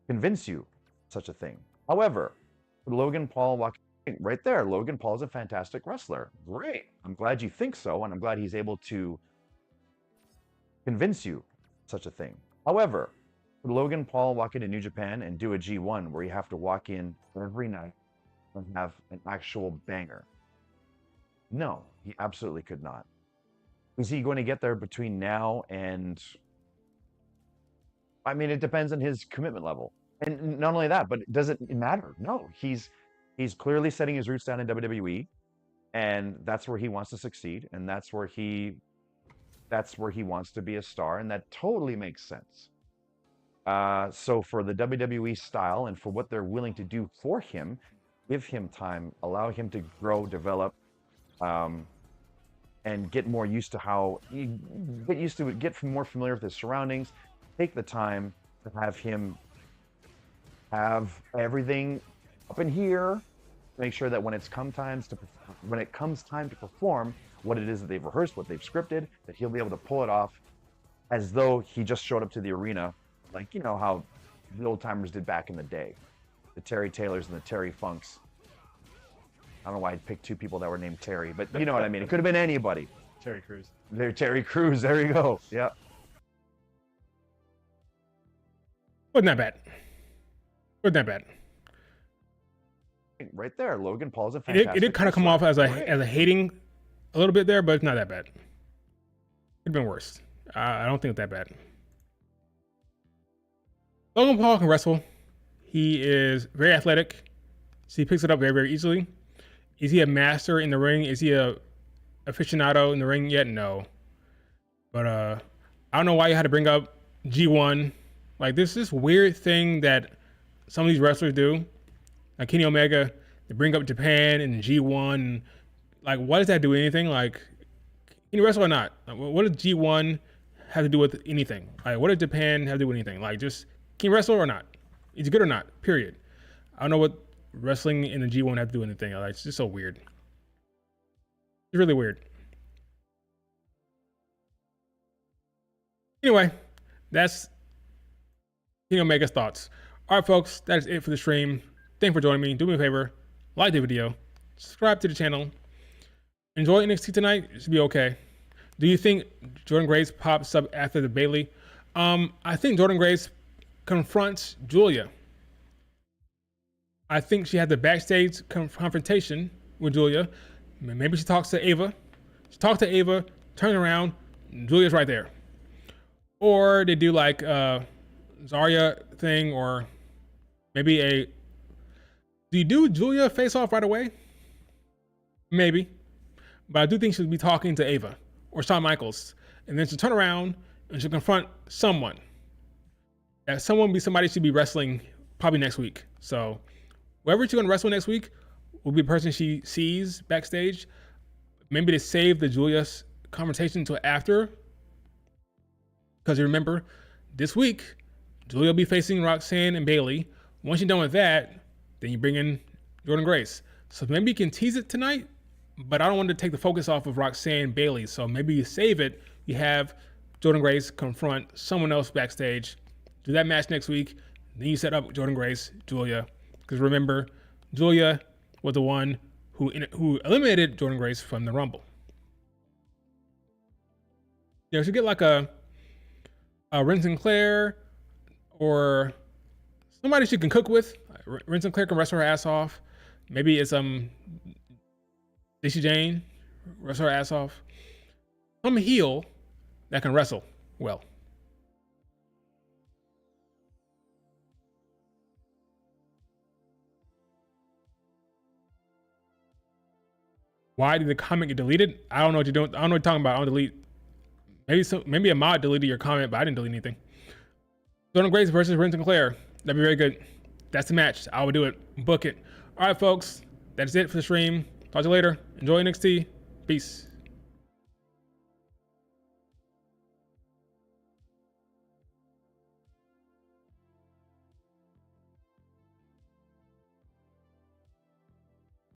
convince you such a thing. However, Logan Paul walking right there. Logan Paul's a fantastic wrestler. Great. I'm glad you think so, and I'm glad he's able to convince you such a thing. However, Logan Paul walk into New Japan and do a G1 where you have to walk in every night and have an actual banger. No, he absolutely could not. Is he going to get there between now and... I mean, it depends on his commitment level. And not only that, but does it matter? No, he's clearly setting his roots down in WWE, and that's where he wants to succeed, and that's where he wants to be a star, and that totally makes sense. So for the WWE style and for what they're willing to do for him, give him time, allow him to grow, develop, and get more used to how get more familiar with his surroundings. Take the time to have him have everything up in here. Make sure that when it comes time to perform what it is that they've rehearsed, what they've scripted, that he'll be able to pull it off as though he just showed up to the arena, like, you know how the old timers did back in the day, the Terry Taylors and the Terry Funks. I don't know why I'd pick two people that were named Terry, but you know what I mean. It could have been anybody. Terry Crews. They're Terry Crews. There you go. Yeah. wasn't that bad. Wasn't that bad. Right there, Logan Paul's a fantastic. It did kind of come off as a hating a little bit there, but it's not that bad. It'd been worse. I don't think it's that bad. Logan Paul can wrestle. He is very athletic, so he picks it up very, very easily. Is he a master in the ring? Is he a aficionado in the ring yet? No. But I don't know why you had to bring up G1. Like, this weird thing that some of these wrestlers do. Like Kenny Omega, they bring up Japan and G1. Like, what does that do anything? Like, can you wrestle or not? Like, what does G1 have to do with anything? Like, what does Japan have to do with anything? Like, just, can you wrestle or not? Is he good or not? Period. I don't know what wrestling in the G1 have to do with anything. Like, it's just so weird. It's really weird. Anyway, that's King Omega's thoughts. All right, folks, that is it for the stream. Thanks for joining me. Do me a favor, like the video, subscribe to the channel. Enjoy NXT tonight. It should be okay. Do you think Jordynne Grace pops up after the Bayley? I think Jordynne Grace confronts Julia. I think she had the backstage confrontation with Julia. Maybe she talks to Ava. She talks to Ava, turns around, Julia's right there. Or they do like Zarya thing, or maybe do you do Julia face off right away? Maybe. But I do think she'll be talking to Ava or Shawn Michaels. And then she'll turn around and she'll confront someone. That someone be somebody she'll be wrestling probably next week. So whoever she's gonna wrestle next week will be the person she sees backstage. Maybe they save the Julia's conversation until after. Because you remember, this week, Julia will be facing Roxanne and Bayley. Once you're done with that, then you bring in Jordynne Grace. So maybe you can tease it tonight, but I don't want to take the focus off of Roxanne and Bayley. So maybe you save it. You have Jordynne Grace confront someone else backstage. Do that match next week. Then you set up Jordynne Grace, Julia. Because remember, Julia was the one who eliminated Jordynne Grace from the Rumble. Yeah, we should get like a Ren Sinclair or somebody she can cook with. Ren Sinclair can wrestle her ass off. Maybe it's Dicey Jane, wrestle her ass off. Some heel that can wrestle well. Why did the comment get deleted? I don't know what you're doing. I don't know what you're talking about. I don't delete. Maybe a mod deleted your comment, but I didn't delete anything. Jordynne Grace versus Ren Sinclair. That'd be very good. That's the match. I would do it. Book it. All right, folks. That's it for the stream. Talk to you later. Enjoy NXT. Peace.